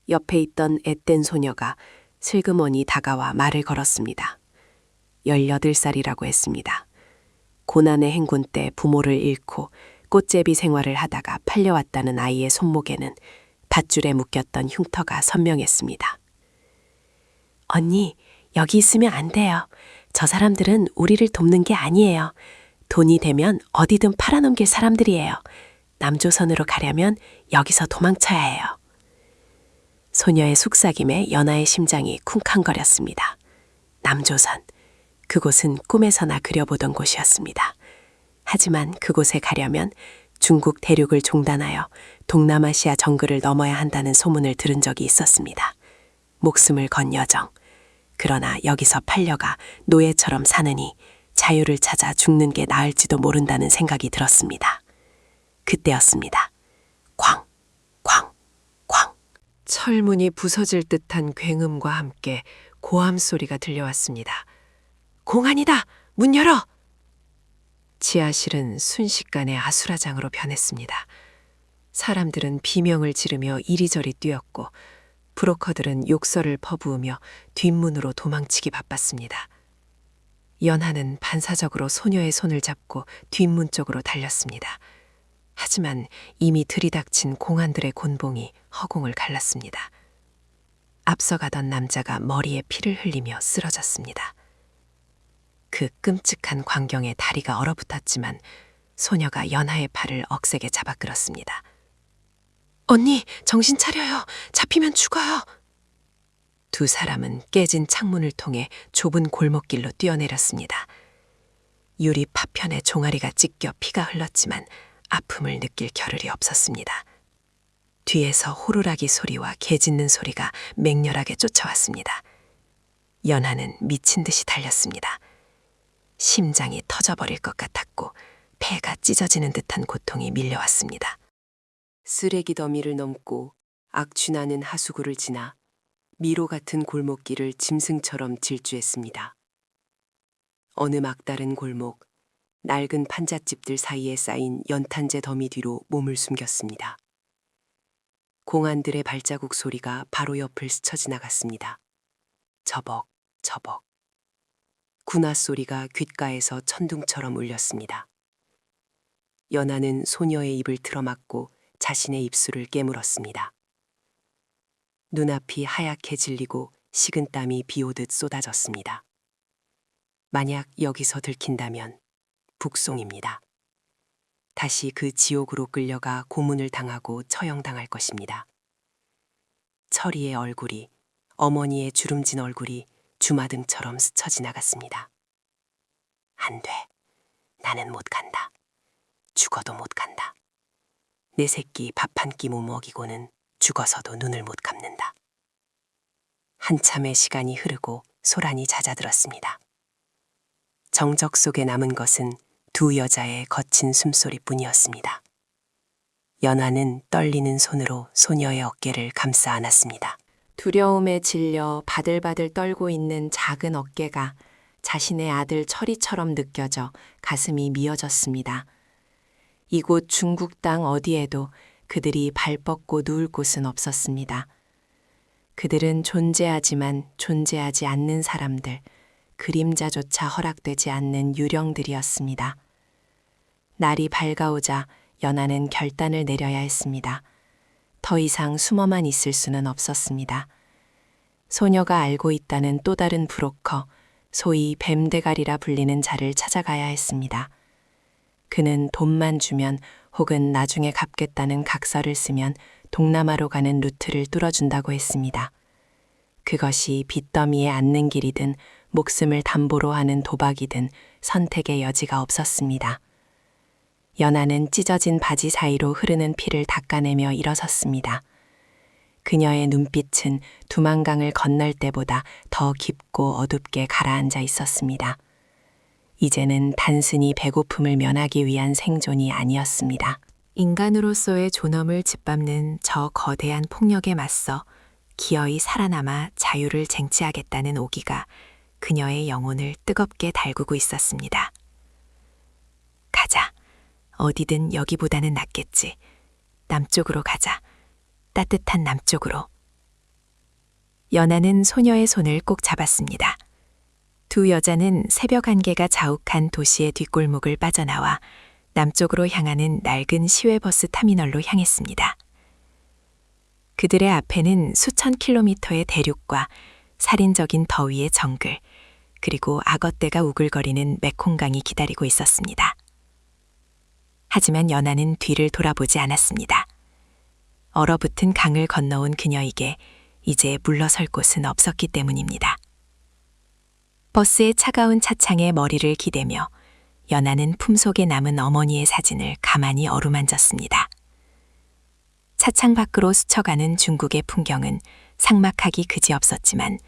B: 옆에 있던 앳된 소녀가 슬그머니 다가와 말을 걸었습니다. 18살이라고 했습니다. 고난의 행군 때 부모를 잃고 꽃제비 생활을 하다가 팔려왔다는 아이의 손목에는 밧줄에 묶였던 흉터가 선명했습니다. 언니, 여기 있으면 안 돼요. 저 사람들은 우리를 돕는 게 아니에요. 돈이 되면 어디든 팔아넘길 사람들이에요. 남조선으로 가려면 여기서 도망쳐야 해요. 소녀의 속삭임에 연하의 심장이 쿵쾅거렸습니다. 남조선, 그곳은 꿈에서나 그려보던 곳이었습니다. 하지만 그곳에 가려면 중국 대륙을 종단하여 동남아시아 정글을 넘어야 한다는 소문을 들은 적이 있었습니다. 목숨을 건 여정. 그러나 여기서 팔려가 노예처럼 사느니 자유를 찾아 죽는 게 나을지도 모른다는 생각이 들었습니다.
C: 그때였습니다. 쾅, 쾅, 쾅.
B: 철문이 부서질 듯한 굉음과 함께 고함 소리가 들려왔습니다. 공안이다! 문 열어! 지하실은 순식간에 아수라장으로 변했습니다. 사람들은 비명을 지르며 이리저리 뛰었고 브로커들은 욕설을 퍼부으며 뒷문으로 도망치기 바빴습니다. 연하는 반사적으로 소녀의 손을 잡고 뒷문 쪽으로 달렸습니다. 하지만 이미 들이닥친 공안들의 곤봉이 허공을 갈랐습니다. 앞서가던 남자가 머리에 피를 흘리며 쓰러졌습니다. 그 끔찍한 광경에 다리가 얼어붙었지만 소녀가 연하의 팔을 억세게 잡아 끌었습니다. 언니, 정신 차려요. 잡히면 죽어요. 두 사람은 깨진 창문을 통해 좁은 골목길로 뛰어내렸습니다. 유리 파편에 종아리가 찢겨 피가 흘렀지만 아픔을 느낄 겨를이 없었습니다. 뒤에서 호루라기 소리와 개 짖는 소리가 맹렬하게 쫓아왔습니다. 연하는 미친 듯이 달렸습니다. 심장이 터져버릴 것 같았고 폐가 찢어지는 듯한 고통이 밀려왔습니다. 쓰레기 더미를 넘고 악취나는 하수구를 지나 미로 같은 골목길을 짐승처럼 질주했습니다. 어느 막다른 골목, 낡은 판잣집들 사이에 쌓인 연탄재 더미 뒤로 몸을 숨겼습니다. 공안들의 발자국 소리가 바로 옆을 스쳐 지나갔습니다. 저벅, 저벅. 군화 소리가 귓가에서 천둥처럼 울렸습니다. 연하는 소녀의 입을 틀어막고 자신의 입술을 깨물었습니다. 눈앞이 하얗게 질리고 식은땀이 비오듯 쏟아졌습니다. 만약 여기서 들킨다면 북송입니다. 다시 그 지옥으로 끌려가 고문을 당하고 처형당할 것입니다. 철이의 얼굴이, 어머니의 주름진 얼굴이 주마등처럼 스쳐 지나갔습니다. 안 돼. 나는 못 간다. 죽어도 못 간다. 내 새끼 밥 한 끼 못 먹이고는 죽어서도 눈을 못 감는다. 한참의 시간이 흐르고 소란이 잦아들었습니다. 정적 속에 남은 것은 두 여자의 거친 숨소리뿐이었습니다. 연하는 떨리는 손으로 소녀의 어깨를 감싸 안았습니다. 두려움에 질려 바들바들 떨고 있는 작은 어깨가 자신의 아들 철이처럼 느껴져 가슴이 미어졌습니다. 이곳 중국 땅 어디에도 그들이 발 뻗고 누울 곳은 없었습니다. 그들은 존재하지만 존재하지 않는 사람들, 그림자조차 허락되지 않는 유령들이었습니다. 날이 밝아오자 연하는 결단을 내려야 했습니다. 더 이상 숨어만 있을 수는 없었습니다. 소녀가 알고 있다는 또 다른 브로커, 소위 뱀대가리라 불리는 자를 찾아가야 했습니다. 그는 돈만 주면 혹은 나중에 갚겠다는 각서를 쓰면 동남아로 가는 루트를 뚫어준다고 했습니다. 그것이 빚더미에 앉는 길이든 목숨을 담보로 하는 도박이든 선택의 여지가 없었습니다. 연하는 찢어진 바지 사이로 흐르는 피를 닦아내며 일어섰습니다. 그녀의 눈빛은 두만강을 건널 때보다 더 깊고 어둡게 가라앉아 있었습니다. 이제는 단순히 배고픔을 면하기 위한 생존이 아니었습니다. 인간으로서의 존엄을 짓밟는 저 거대한 폭력에 맞서 기어이 살아남아 자유를 쟁취하겠다는 오기가 그녀의 영혼을 뜨겁게 달구고 있었습니다. 가자. 어디든 여기보다는 낫겠지. 남쪽으로 가자. 따뜻한 남쪽으로. 연하는 소녀의 손을 꼭 잡았습니다. 두 여자는 새벽 안개가 자욱한 도시의 뒷골목을 빠져나와 남쪽으로 향하는 낡은 시외버스 터미널로 향했습니다. 그들의 앞에는 수천 킬로미터의 대륙과 살인적인 더위의 정글, 그리고 악어떼가 우글거리는 메콩강이 기다리고 있었습니다. 하지만 연하는 뒤를 돌아보지 않았습니다. 얼어붙은 강을 건너온 그녀에게 이제 물러설 곳은 없었기 때문입니다. 버스의 차가운 차창에 머리를 기대며 연하는 품속에 남은 어머니의 사진을 가만히 어루만졌습니다. 차창 밖으로 스쳐가는 중국의 풍경은 삭막하기 그지없었지만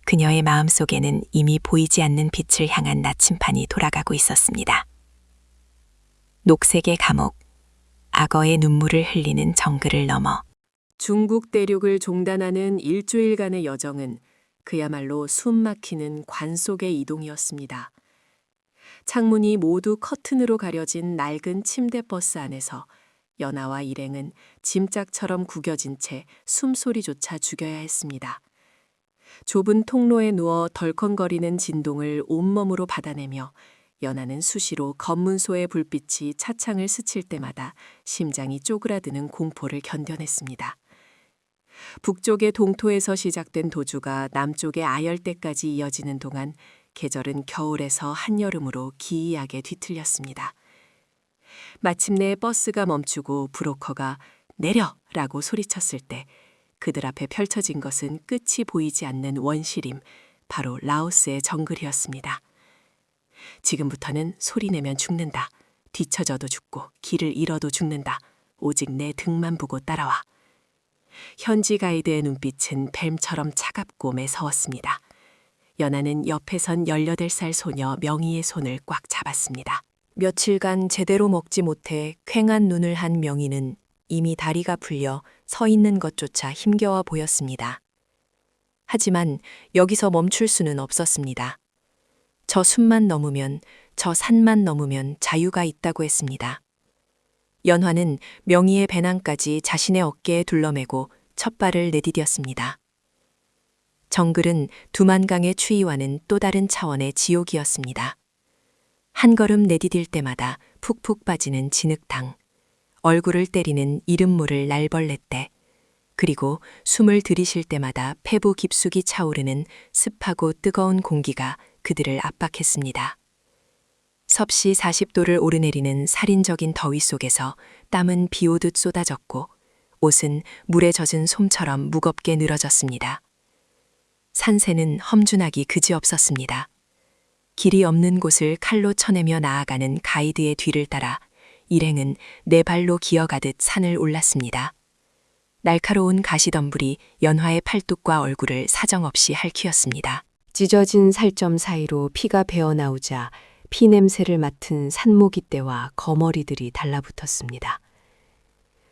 B: 그녀의 마음속에는 이미 보이지 않는 빛을 향한 나침판이 돌아가고 있었습니다. 녹색의 감옥,
C: 악어의 눈물을 흘리는 정글을 넘어
B: 중국 대륙을 종단하는 일주일간의 여정은 그야말로 숨 막히는 관 속의 이동이었습니다. 창문이 모두 커튼으로 가려진 낡은 침대 버스 안에서 연하와 일행은 짐짝처럼 구겨진 채 숨소리조차 죽여야 했습니다. 좁은 통로에 누워 덜컹거리는 진동을 온몸으로 받아내며 연하는 수시로 검문소의 불빛이 차창을 스칠 때마다 심장이 쪼그라드는 공포를 견뎌냈습니다. 북쪽의 동토에서 시작된 도주가 남쪽의 아열대까지 이어지는 동안 계절은 겨울에서 한여름으로 기이하게 뒤틀렸습니다. 마침내 버스가 멈추고 브로커가 내려라고 소리쳤을 때 그들 앞에 펼쳐진 것은 끝이 보이지 않는 원시림, 바로 라오스의 정글이었습니다. 지금부터는 소리내면 죽는다. 뒤처져도 죽고 길을 잃어도 죽는다. 오직 내 등만 보고 따라와. 현지 가이드의 눈빛은 뱀처럼 차갑고 매서웠습니다. 연하는 옆에 선 18살 소녀 명희의 손을 꽉 잡았습니다. 며칠간 제대로 먹지 못해 퀭한 눈을 한 명희는 이미 다리가 풀려 서 있는 것조차 힘겨워 보였습니다. 하지만 여기서 멈출 수는 없었습니다. 저 숲만 넘으면, 저 산만 넘으면 자유가 있다고 했습니다. 연화는 명희의 배낭까지 자신의 어깨에 둘러매고 첫 발을 내디뎠습니다. 정글은 두만강의 추위와는 또 다른 차원의 지옥이었습니다. 한 걸음 내디딜 때마다 푹푹 빠지는 진흙탕, 얼굴을 때리는 이름 모를 날벌레떼, 그리고 숨을 들이쉴 때마다 폐부 깊숙이 차오르는 습하고 뜨거운 공기가 그들을 압박했습니다. 섭씨 40도를 오르내리는 살인적인 더위 속에서 땀은 비 오듯 쏟아졌고 옷은 물에 젖은 솜처럼 무겁게 늘어졌습니다. 산새는 험준하기 그지없었습니다. 길이 없는 곳을 칼로 쳐내며 나아가는 가이드의 뒤를 따라 일행은 네 발로 기어가듯 산을 올랐습니다. 날카로운 가시덤불이 연화의 팔뚝과 얼굴을 사정없이 핥히었습니다.
D: 찢어진 살점 사이로 피가 배어나오자 피냄새를 맡은 산모기떼와 거머리들이 달라붙었습니다.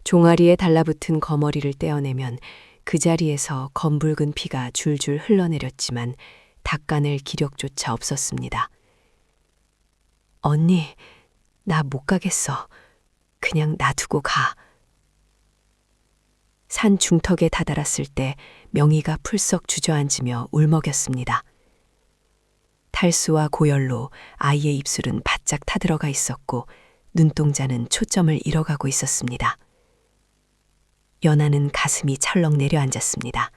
D: 종아리에 달라붙은 거머리를 떼어내면 그 자리에서 검붉은 피가 줄줄 흘러내렸지만 닦아낼 기력조차 없었습니다. 언니, 나 못 가겠어. 그냥 놔두고 가. 산 중턱에 다다랐을 때 명희가 풀썩 주저앉으며 울먹였습니다. 탈수와 고열로 아이의 입술은 바짝 타들어가 있었고 눈동자는 초점을 잃어가고 있었습니다. 연하는 가슴이 철렁 내려앉았습니다.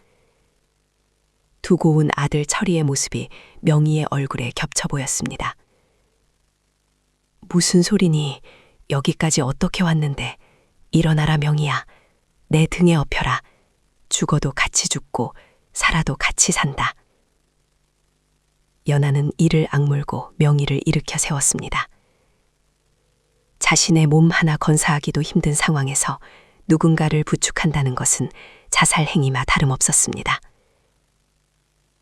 D: 두고 온 아들 철이의 모습이 명희의 얼굴에 겹쳐 보였습니다. 무슨 소리니? 여기까지 어떻게 왔는데? 일어나라 명희야. 내 등에 엎혀라. 죽어도 같이 죽고 살아도 같이 산다. 연하는 이를 악물고 명희를 일으켜 세웠습니다. 자신의 몸 하나 건사하기도 힘든 상황에서 누군가를 부축한다는 것은 자살 행위마 다름없었습니다.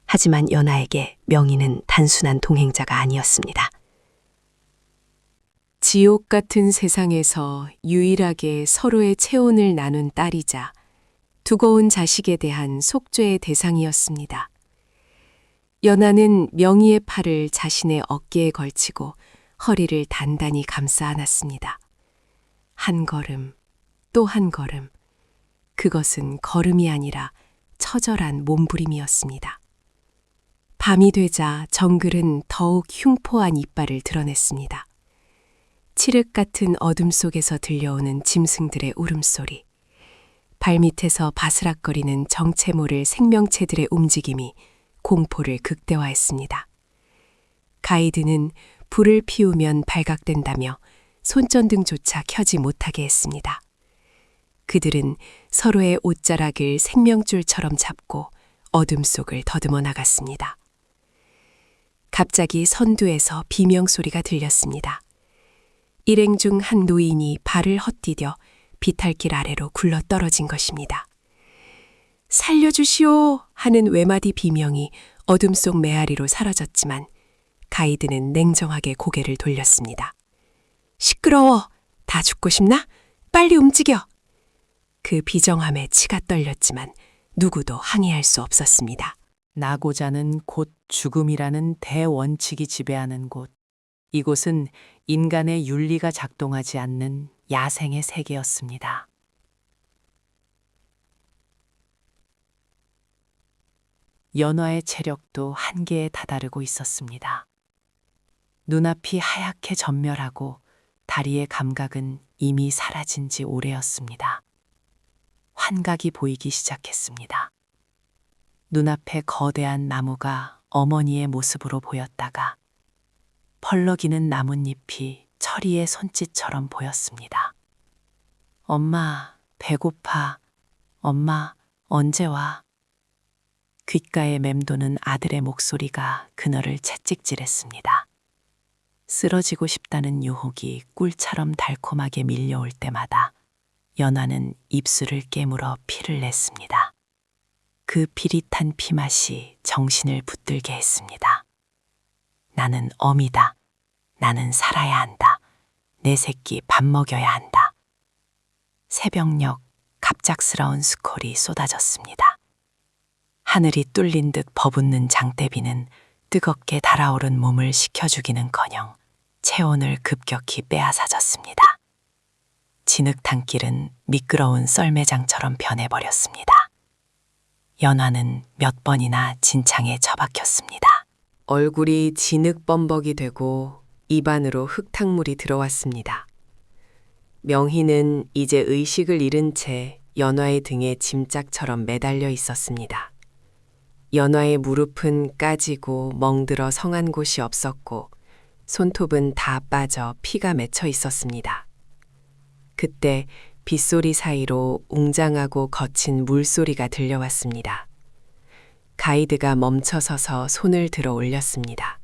D: 하지만 연하에게 명희는 단순한 동행자가 아니었습니다.
B: 지옥 같은 세상에서 유일하게 서로의 체온을 나눈 딸이자 두고 온 자식에 대한 속죄의 대상이었습니다. 연하는 명희의 팔을 자신의 어깨에 걸치고 허리를 단단히 감싸 안았습니다. 한 걸음, 또 한 걸음. 그것은 걸음이 아니라 처절한 몸부림이었습니다. 밤이 되자 정글은 더욱 흉포한 이빨을 드러냈습니다. 칠흑 같은 어둠 속에서 들려오는 짐승들의 울음소리, 발밑에서 바스락거리는 정체 모를 생명체들의 움직임이 공포를 극대화했습니다. 가이드는 불을 피우면 발각된다며 손전등조차 켜지 못하게 했습니다. 그들은 서로의 옷자락을 생명줄처럼 잡고 어둠 속을 더듬어 나갔습니다. 갑자기 선두에서 비명소리가 들렸습니다. 일행 중 한 노인이 발을 헛디뎌 비탈길 아래로 굴러 떨어진 것입니다. 살려주시오 하는 외마디 비명이 어둠 속 메아리로 사라졌지만 가이드는 냉정하게 고개를 돌렸습니다. 시끄러워. 다 죽고 싶나?
D: 빨리 움직여! 그 비정함에 치가 떨렸지만 누구도 항의할 수 없었습니다.
B: 나고자는 곧 죽음이라는 대원칙이 지배하는 곳. 이곳은 인간의 윤리가 작동하지 않는 야생의 세계였습니다. 연화의 체력도 한계에 다다르고 있었습니다. 눈앞이 하얗게 전멸하고 다리의 감각은 이미 사라진 지 오래였습니다. 환각이 보이기 시작했습니다. 눈앞에 거대한 나무가 어머니의 모습으로 보였다가 펄럭이는 나뭇잎이 철이의 손짓처럼 보였습니다. 엄마, 배고파. 엄마, 언제 와? 귓가에 맴도는 아들의 목소리가 그녀를 채찍질했습니다. 쓰러지고 싶다는 유혹이 꿀처럼 달콤하게 밀려올 때마다 연화는 입술을 깨물어 피를 냈습니다. 그 비릿한 피맛이 정신을 붙들게 했습니다. 나는 어미다. 나는 살아야 한다. 내 새끼 밥 먹여야 한다. 새벽녘 갑작스러운 수콜이 쏟아졌습니다. 하늘이 뚫린 듯 버붙는 장대비는 뜨겁게 달아오른 몸을 식혀주기는커녕 체온을 급격히 빼앗아졌습니다. 진흙탕길은 미끄러운 썰매장처럼 변해버렸습니다. 연화는 몇 번이나 진창에 처박혔습니다.
D: 얼굴이 진흙범벅이 되고 입안으로 흙탕물이 들어왔습니다. 명희는 이제 의식을 잃은 채 연화의 등에 짐짝처럼 매달려 있었습니다. 연화의 무릎은 까지고 멍들어 성한 곳이 없었고 손톱은 다 빠져 피가 맺혀 있었습니다. 그때 빗소리 사이로 웅장하고 거친 물소리가 들려왔습니다. 가이드가 멈춰서서 손을 들어 올렸습니다.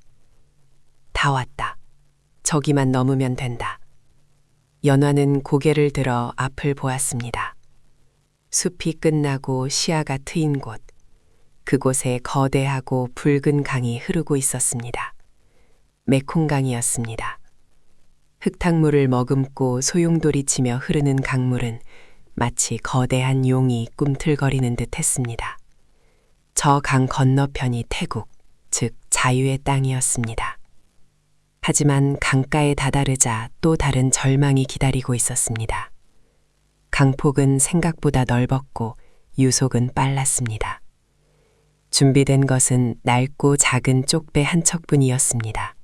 D: 다 왔다. 저기만 넘으면 된다. 연화는 고개를 들어 앞을 보았습니다. 숲이 끝나고 시야가 트인 곳. 그곳에 거대하고 붉은 강이 흐르고 있었습니다. 메콩강이었습니다. 흙탕물을 머금고 소용돌이치며 흐르는 강물은 마치 거대한 용이 꿈틀거리는 듯 했습니다. 저 강 건너편이 태국, 즉 자유의 땅이었습니다. 하지만 강가에 다다르자 또 다른 절망이 기다리고 있었습니다. 강폭은 생각보다 넓었고 유속은 빨랐습니다. 준비된 것은 낡고 작은 쪽배 한 척뿐이었습니다.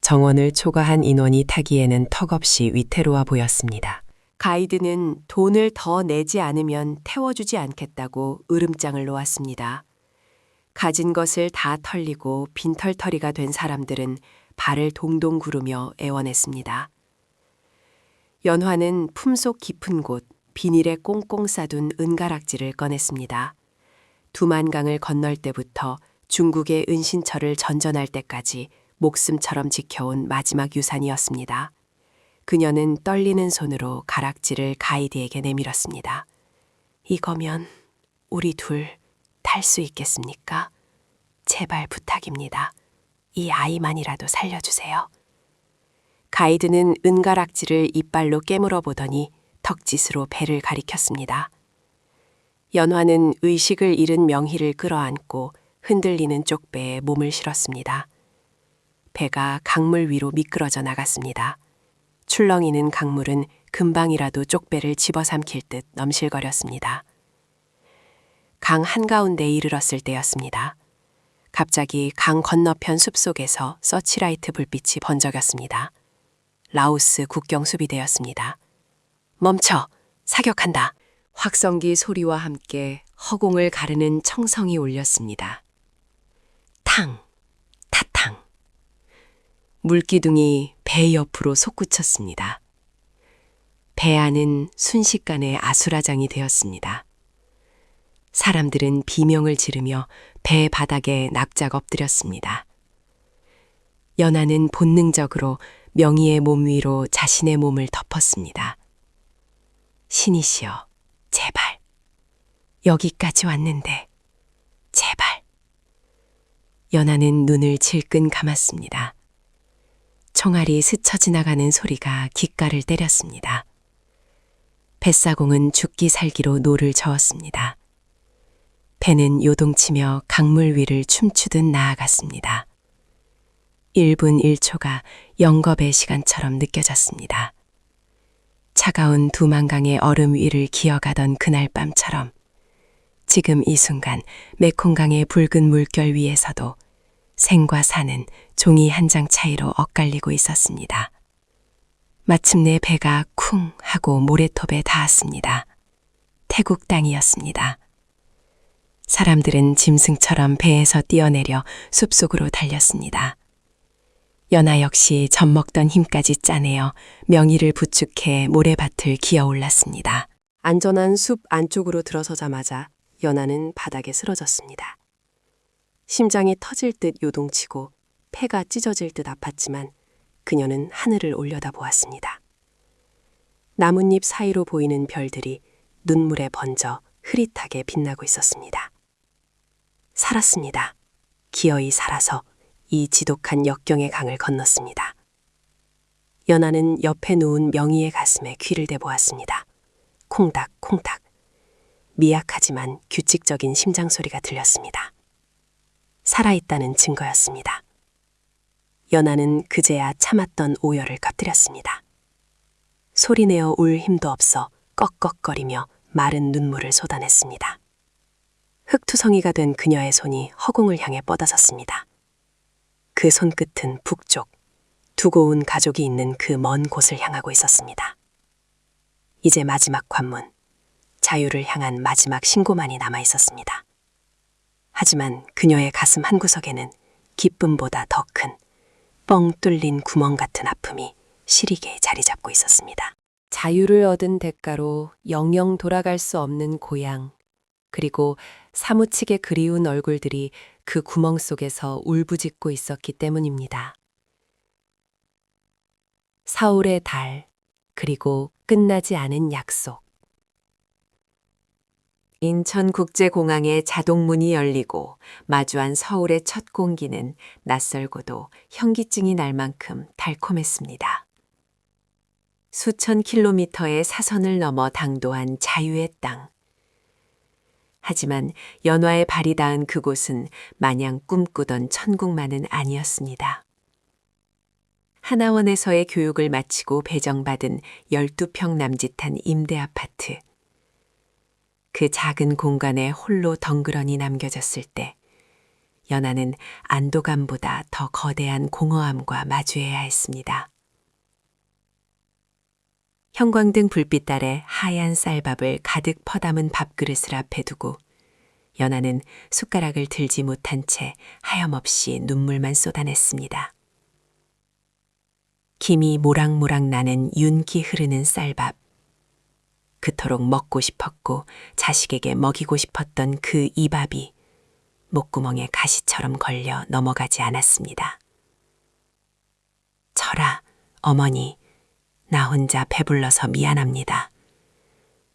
D: 정원을 초과한 인원이 타기에는 턱없이 위태로워 보였습니다. 가이드는 돈을 더 내지 않으면 태워주지 않겠다고 으름장을 놓았습니다. 가진 것을 다 털리고 빈털터리가 된 사람들은 발을 동동 구르며 애원했습니다. 연화는 품속 깊은 곳 비닐에 꽁꽁 싸둔 은가락지를 꺼냈습니다. 두만강을 건널 때부터 중국의 은신처를 전전할 때까지 목숨처럼 지켜온 마지막 유산이었습니다. 그녀는 떨리는 손으로 가락지를 가이드에게 내밀었습니다. 이거면 우리 둘 탈 수 있겠습니까? 제발 부탁입니다. 이 아이만이라도 살려주세요. 가이드는 은가락지를 이빨로 깨물어 보더니 턱짓으로 배를 가리켰습니다. 연화는 의식을 잃은 명희를 끌어안고 흔들리는 쪽배에 몸을 실었습니다. 배가 강물 위로 미끄러져 나갔습니다. 출렁이는 강물은 금방이라도 쪽배를 집어삼킬 듯 넘실거렸습니다. 강 한가운데에 이르렀을 때였습니다. 갑자기 강 건너편 숲속에서 서치라이트 불빛이 번쩍였습니다. 라오스 국경 수비대였습니다. 멈춰! 사격한다! 확성기 소리와 함께 허공을 가르는 청성이 울렸습니다. 탕! 타탕! 물기둥이 배 옆으로 솟구쳤습니다. 배 안은 순식간에 아수라장이 되었습니다. 사람들은 비명을 지르며 배 바닥에 납작 엎드렸습니다. 연하는 본능적으로 명희의 몸 위로 자신의 몸을 덮었습니다. 신이시여, 제발. 여기까지 왔는데, 제발. 연하는 눈을 질끈 감았습니다. 총알이 스쳐 지나가는 소리가 귓가를 때렸습니다. 뱃사공은 죽기 살기로 노를 저었습니다. 배는 요동치며 강물 위를 춤추듯 나아갔습니다. 1분 1초가 영겁의 시간처럼 느껴졌습니다. 차가운 두만강의 얼음 위를 기어가던 그날 밤처럼 지금 이 순간 메콩강의 붉은 물결 위에서도 생과 사는 종이 한 장 차이로 엇갈리고 있었습니다. 마침내 배가 쿵 하고 모래톱에 닿았습니다. 태국 땅이었습니다. 사람들은 짐승처럼 배에서 뛰어내려 숲속으로 달렸습니다. 연아 역시 젖먹던 힘까지 짜내어 명의를 부축해 모래밭을 기어올랐습니다.
E: 안전한 숲 안쪽으로 들어서자마자 연아는 바닥에 쓰러졌습니다. 심장이 터질 듯 요동치고 폐가 찢어질 듯 아팠지만 그녀는 하늘을 올려다보았습니다. 나뭇잎 사이로 보이는 별들이 눈물에 번져 흐릿하게 빛나고 있었습니다. 살았습니다. 기어이 살아서 이 지독한 역경의 강을 건넜습니다. 연아는 옆에 누운 명희의 가슴에 귀를 대보았습니다. 콩닥콩닥. 미약하지만 규칙적인 심장 소리가 들렸습니다. 살아있다는 증거였습니다. 연아는 그제야 참았던 오열을 곁들였습니다. 소리내어 울 힘도 없어 꺽꺽거리며 마른 눈물을 쏟아냈습니다. 흙투성이가 된 그녀의 손이 허공을 향해 뻗어섰습니다. 그 손끝은 북쪽, 두고 온 가족이 있는 그 먼 곳을 향하고 있었습니다. 이제 마지막 관문, 자유를 향한 마지막 신고만이 남아 있었습니다. 하지만 그녀의 가슴 한구석에는 기쁨보다 더 큰 뻥 뚫린 구멍 같은 아픔이 시리게 자리 잡고 있었습니다. 자유를 얻은 대가로 영영 돌아갈 수 없는 고향, 그리고 사무치게 그리운 얼굴들이 그 구멍 속에서 울부짖고 있었기 때문입니다. 사울의 달, 그리고 끝나지 않은 약속.
A: 인천국제공항의 자동문이 열리고 마주한 서울의 첫 공기는 낯설고도 현기증이 날 만큼 달콤했습니다. 수천 킬로미터의 사선을 넘어 당도한 자유의 땅. 하지만 연화의 발이 닿은 그곳은 마냥 꿈꾸던 천국만은 아니었습니다. 하나원에서의 교육을 마치고 배정받은 12평 남짓한 임대 아파트. 그 작은 공간에 홀로 덩그러니 남겨졌을 때 연아는 안도감보다 더 거대한 공허함과 마주해야 했습니다. 형광등 불빛 아래 하얀 쌀밥을 가득 퍼담은 밥그릇을 앞에 두고 연아는 숟가락을 들지 못한 채 하염없이 눈물만 쏟아냈습니다. 김이 모락모락 나는 윤기 흐르는 쌀밥. 그토록 먹고 싶었고 자식에게 먹이고 싶었던 그 이 밥이 목구멍에 가시처럼 걸려 넘어가지 않았습니다. 철아, 어머니, 나 혼자 배불러서 미안합니다.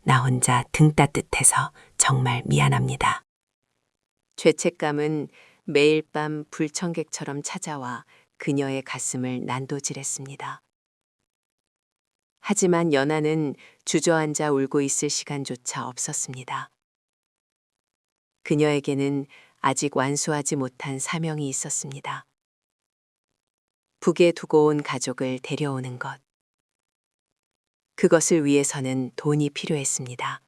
A: 나 혼자 등 따뜻해서 정말 미안합니다. 죄책감은 매일 밤 불청객처럼 찾아와 그녀의 가슴을 난도질했습니다. 하지만 연아는 주저앉아 울고 있을 시간조차 없었습니다. 그녀에게는 아직 완수하지 못한 사명이 있었습니다. 북에 두고 온 가족을 데려오는 것. 그것을 위해서는 돈이 필요했습니다.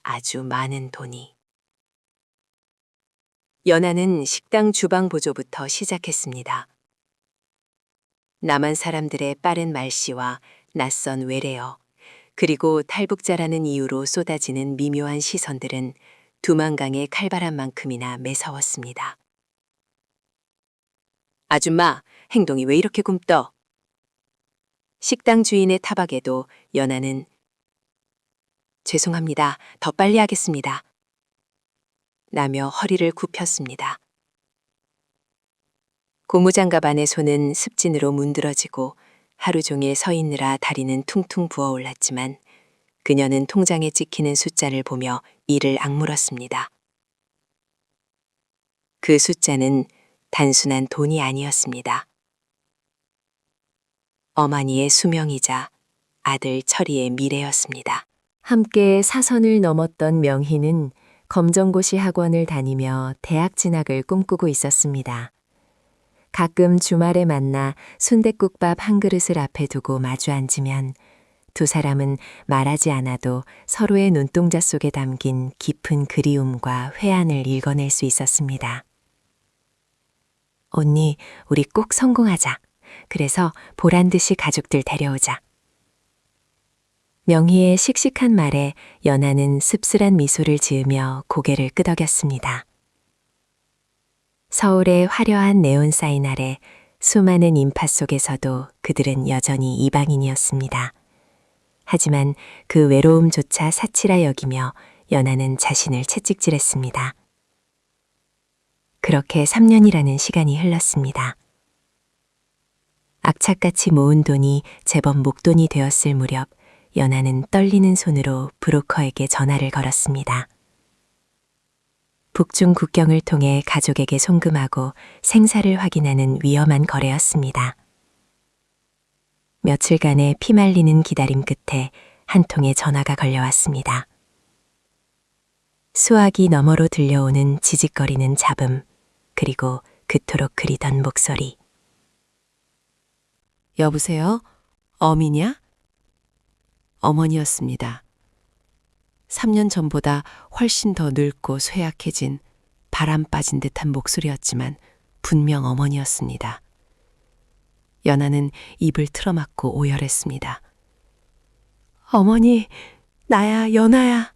A: 아주 많은 돈이. 연아는 식당 주방 보조부터 시작했습니다. 남한 사람들의 빠른 말씨와 낯선 외래어, 그리고 탈북자라는 이유로 쏟아지는 미묘한 시선들은 두만강의 칼바람만큼이나 매서웠습니다. 아줌마, 행동이 왜 이렇게 굼떠? 식당 주인의 타박에도 연아는 죄송합니다. 더 빨리 하겠습니다. 라며 허리를 굽혔습니다. 고무장갑 안의 손은 습진으로 문드러지고 하루 종일 서 있느라 다리는 퉁퉁 부어올랐지만 그녀는 통장에 찍히는 숫자를 보며 이를 악물었습니다. 그 숫자는 단순한 돈이 아니었습니다. 어머니의 수명이자 아들 철이의 미래였습니다.
D: 함께 사선을 넘었던 명희는 검정고시 학원을 다니며 대학 진학을 꿈꾸고 있었습니다. 가끔 주말에 만나 순댓국밥 한 그릇을 앞에 두고 마주 앉으면 두 사람은 말하지 않아도 서로의 눈동자 속에 담긴 깊은 그리움과 회한을 읽어낼 수 있었습니다. 언니, 우리 꼭 성공하자. 그래서 보란 듯이 가족들 데려오자. 명희의 씩씩한 말에 연하는 씁쓸한 미소를 지으며 고개를 끄덕였습니다. 서울의 화려한 네온 사인 아래 수많은 인파 속에서도 그들은 여전히 이방인이었습니다. 하지만 그 외로움조차 사치라 여기며 연하는 자신을 채찍질했습니다. 그렇게 3년이라는 시간이 흘렀습니다. 악착같이 모은 돈이 제법 목돈이 되었을 무렵 연하는 떨리는 손으로 브로커에게 전화를 걸었습니다. 북중 국경을 통해 가족에게 송금하고 생사를 확인하는 위험한 거래였습니다. 며칠간의 피말리는 기다림 끝에 한 통의 전화가 걸려왔습니다. 수화기 너머로 들려오는 지직거리는 잡음, 그리고 그토록 그리던 목소리.
E: 여보세요? 어미냐? 어머니였습니다. 3년 전보다 훨씬 더 늙고 쇠약해진 바람 빠진 듯한 목소리였지만 분명 어머니였습니다. 연하는 입을 틀어막고 오열했습니다. 어머니, 나야, 연하야.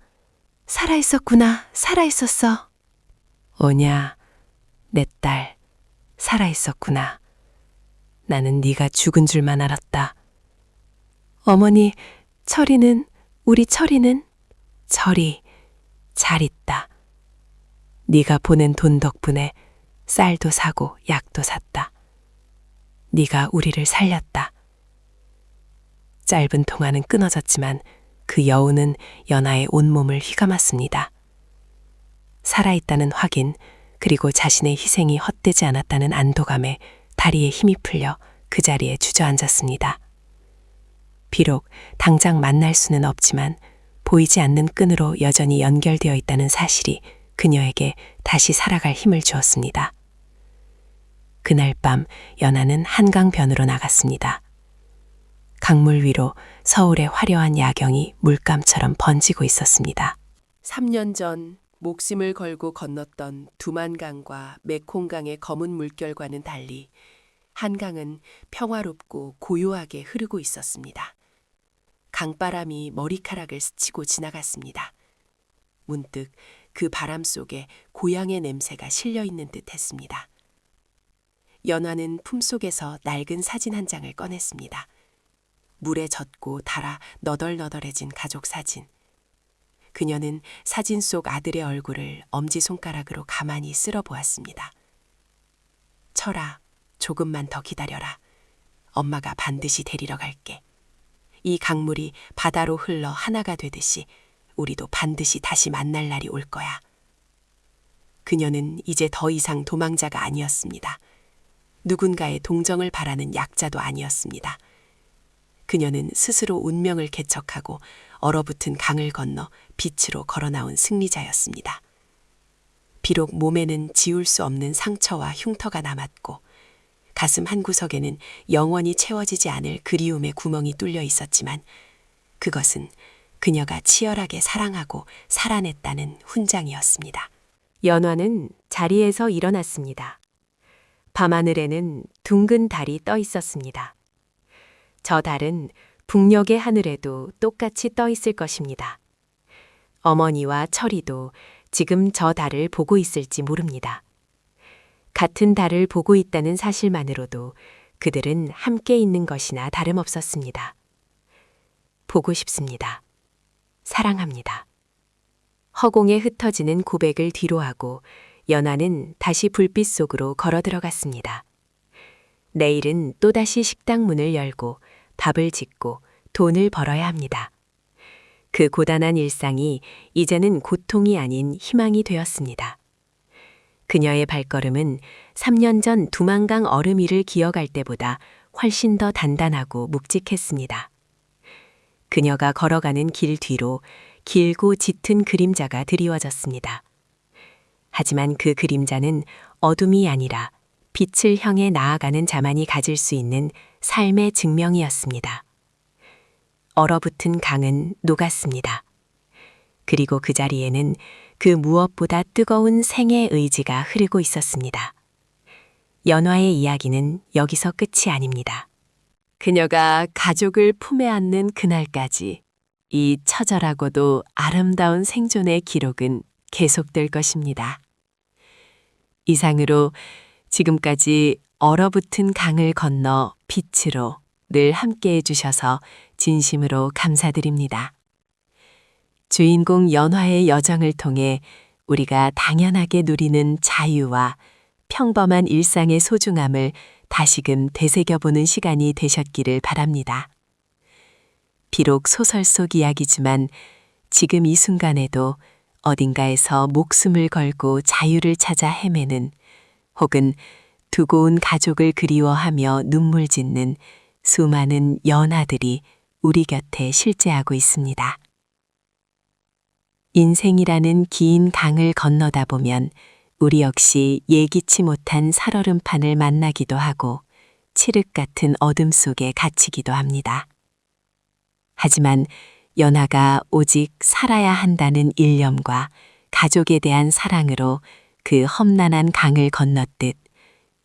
E: 살아있었구나, 살아있었어. 오냐, 내 딸, 살아있었구나. 나는 네가 죽은 줄만 알았다. 어머니, 철이는, 우리 철이는? 철이 잘 있다. 네가 보낸 돈 덕분에 쌀도 사고 약도 샀다. 네가 우리를 살렸다. 짧은 통화는 끊어졌지만 그 여우는 연하의 온몸을 휘감았습니다. 살아있다는 확인, 그리고 자신의 희생이 헛되지 않았다는 안도감에 다리에 힘이 풀려 그 자리에 주저앉았습니다. 비록 당장 만날 수는 없지만 보이지 않는 끈으로 여전히 연결되어 있다는 사실이 그녀에게 다시 살아갈 힘을 주었습니다. 그날 밤 연하는 한강변으로 나갔습니다. 강물 위로 서울의 화려한 야경이 물감처럼 번지고 있었습니다. 3년 전 목숨을 걸고 건넜던 두만강과 메콩강의 검은 물결과는 달리 한강은 평화롭고 고요하게 흐르고 있었습니다. 강바람이 머리카락을 스치고 지나갔습니다. 문득 그 바람 속에 고향의 냄새가 실려 있는 듯 했습니다. 연화는 품속에서 낡은 사진 한 장을 꺼냈습니다. 물에 젖고 닳아 너덜너덜해진 가족 사진. 그녀는 사진 속 아들의 얼굴을 엄지손가락으로 가만히 쓸어보았습니다. 철아, 조금만 더 기다려라. 엄마가 반드시 데리러 갈게. 이 강물이 바다로 흘러 하나가 되듯이 우리도 반드시 다시 만날 날이 올 거야. 그녀는 이제 더 이상 도망자가 아니었습니다. 누군가의 동정을 바라는 약자도 아니었습니다. 그녀는 스스로 운명을 개척하고 얼어붙은 강을 건너 빛으로 걸어나온 승리자였습니다. 비록 몸에는 지울 수 없는 상처와 흉터가 남았고 가슴 한구석에는 영원히 채워지지 않을 그리움의 구멍이 뚫려 있었지만 그것은 그녀가 치열하게 사랑하고 살아냈다는 훈장이었습니다.
D: 연화는 자리에서 일어났습니다. 밤하늘에는 둥근 달이 떠 있었습니다. 저 달은 북녘의 하늘에도 똑같이 떠 있을 것입니다. 어머니와 철이도 지금 저 달을 보고 있을지 모릅니다. 같은 달을 보고 있다는 사실만으로도 그들은 함께 있는 것이나 다름없었습니다. 보고 싶습니다. 사랑합니다. 허공에 흩어지는 고백을 뒤로하고 연화는 다시 불빛 속으로 걸어 들어갔습니다. 내일은 또다시 식당 문을 열고 밥을 짓고 돈을 벌어야 합니다. 그 고단한 일상이 이제는 고통이 아닌 희망이 되었습니다. 그녀의 발걸음은 3년 전 두만강 얼음 위를 기어갈 때보다 훨씬 더 단단하고 묵직했습니다.
A: 그녀가 걸어가는 길 뒤로 길고 짙은 그림자가 드리워졌습니다. 하지만 그 그림자는 어둠이 아니라 빛을 향해 나아가는 자만이 가질 수 있는 삶의 증명이었습니다. 얼어붙은 강은 녹았습니다. 그리고 그 자리에는 그 무엇보다 뜨거운 생의 의지가 흐르고 있었습니다. 연화의 이야기는 여기서 끝이 아닙니다. 그녀가 가족을 품에 안는 그날까지 이 처절하고도 아름다운 생존의 기록은 계속될 것입니다. 이상으로 지금까지 얼어붙은 강을 건너 빛으로 늘 함께 해주셔서 진심으로 감사드립니다. 주인공 연화의 여정을 통해 우리가 당연하게 누리는 자유와 평범한 일상의 소중함을 다시금 되새겨보는 시간이 되셨기를 바랍니다. 비록 소설 속 이야기지만 지금 이 순간에도 어딘가에서 목숨을 걸고 자유를 찾아 헤매는 혹은 두고 온 가족을 그리워하며 눈물 짓는 수많은 연하들이 우리 곁에 실제하고 있습니다. 인생이라는 긴 강을 건너다 보면 우리 역시 예기치 못한 살얼음판을 만나기도 하고 칠흑 같은 어둠 속에 갇히기도 합니다. 하지만 연하가 오직 살아야 한다는 일념과 가족에 대한 사랑으로 그 험난한 강을 건넜듯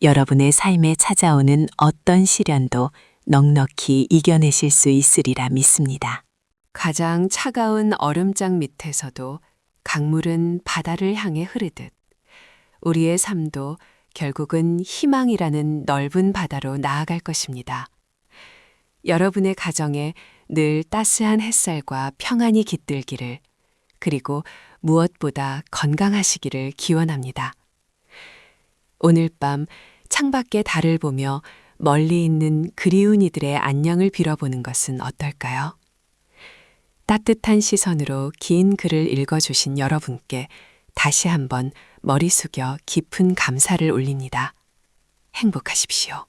A: 여러분의 삶에 찾아오는 어떤 시련도 넉넉히 이겨내실 수 있으리라 믿습니다.
B: 가장 차가운 얼음장 밑에서도 강물은 바다를 향해 흐르듯 우리의 삶도 결국은 희망이라는 넓은 바다로 나아갈 것입니다. 여러분의 가정에 늘 따스한 햇살과 평안이 깃들기를, 그리고 무엇보다 건강하시기를 기원합니다. 오늘 밤 창밖의 달을 보며 멀리 있는 그리운 이들의 안녕을 빌어보는 것은 어떨까요? 따뜻한 시선으로 긴 글을 읽어주신 여러분께 다시 한번 머리 숙여 깊은 감사를 올립니다. 행복하십시오.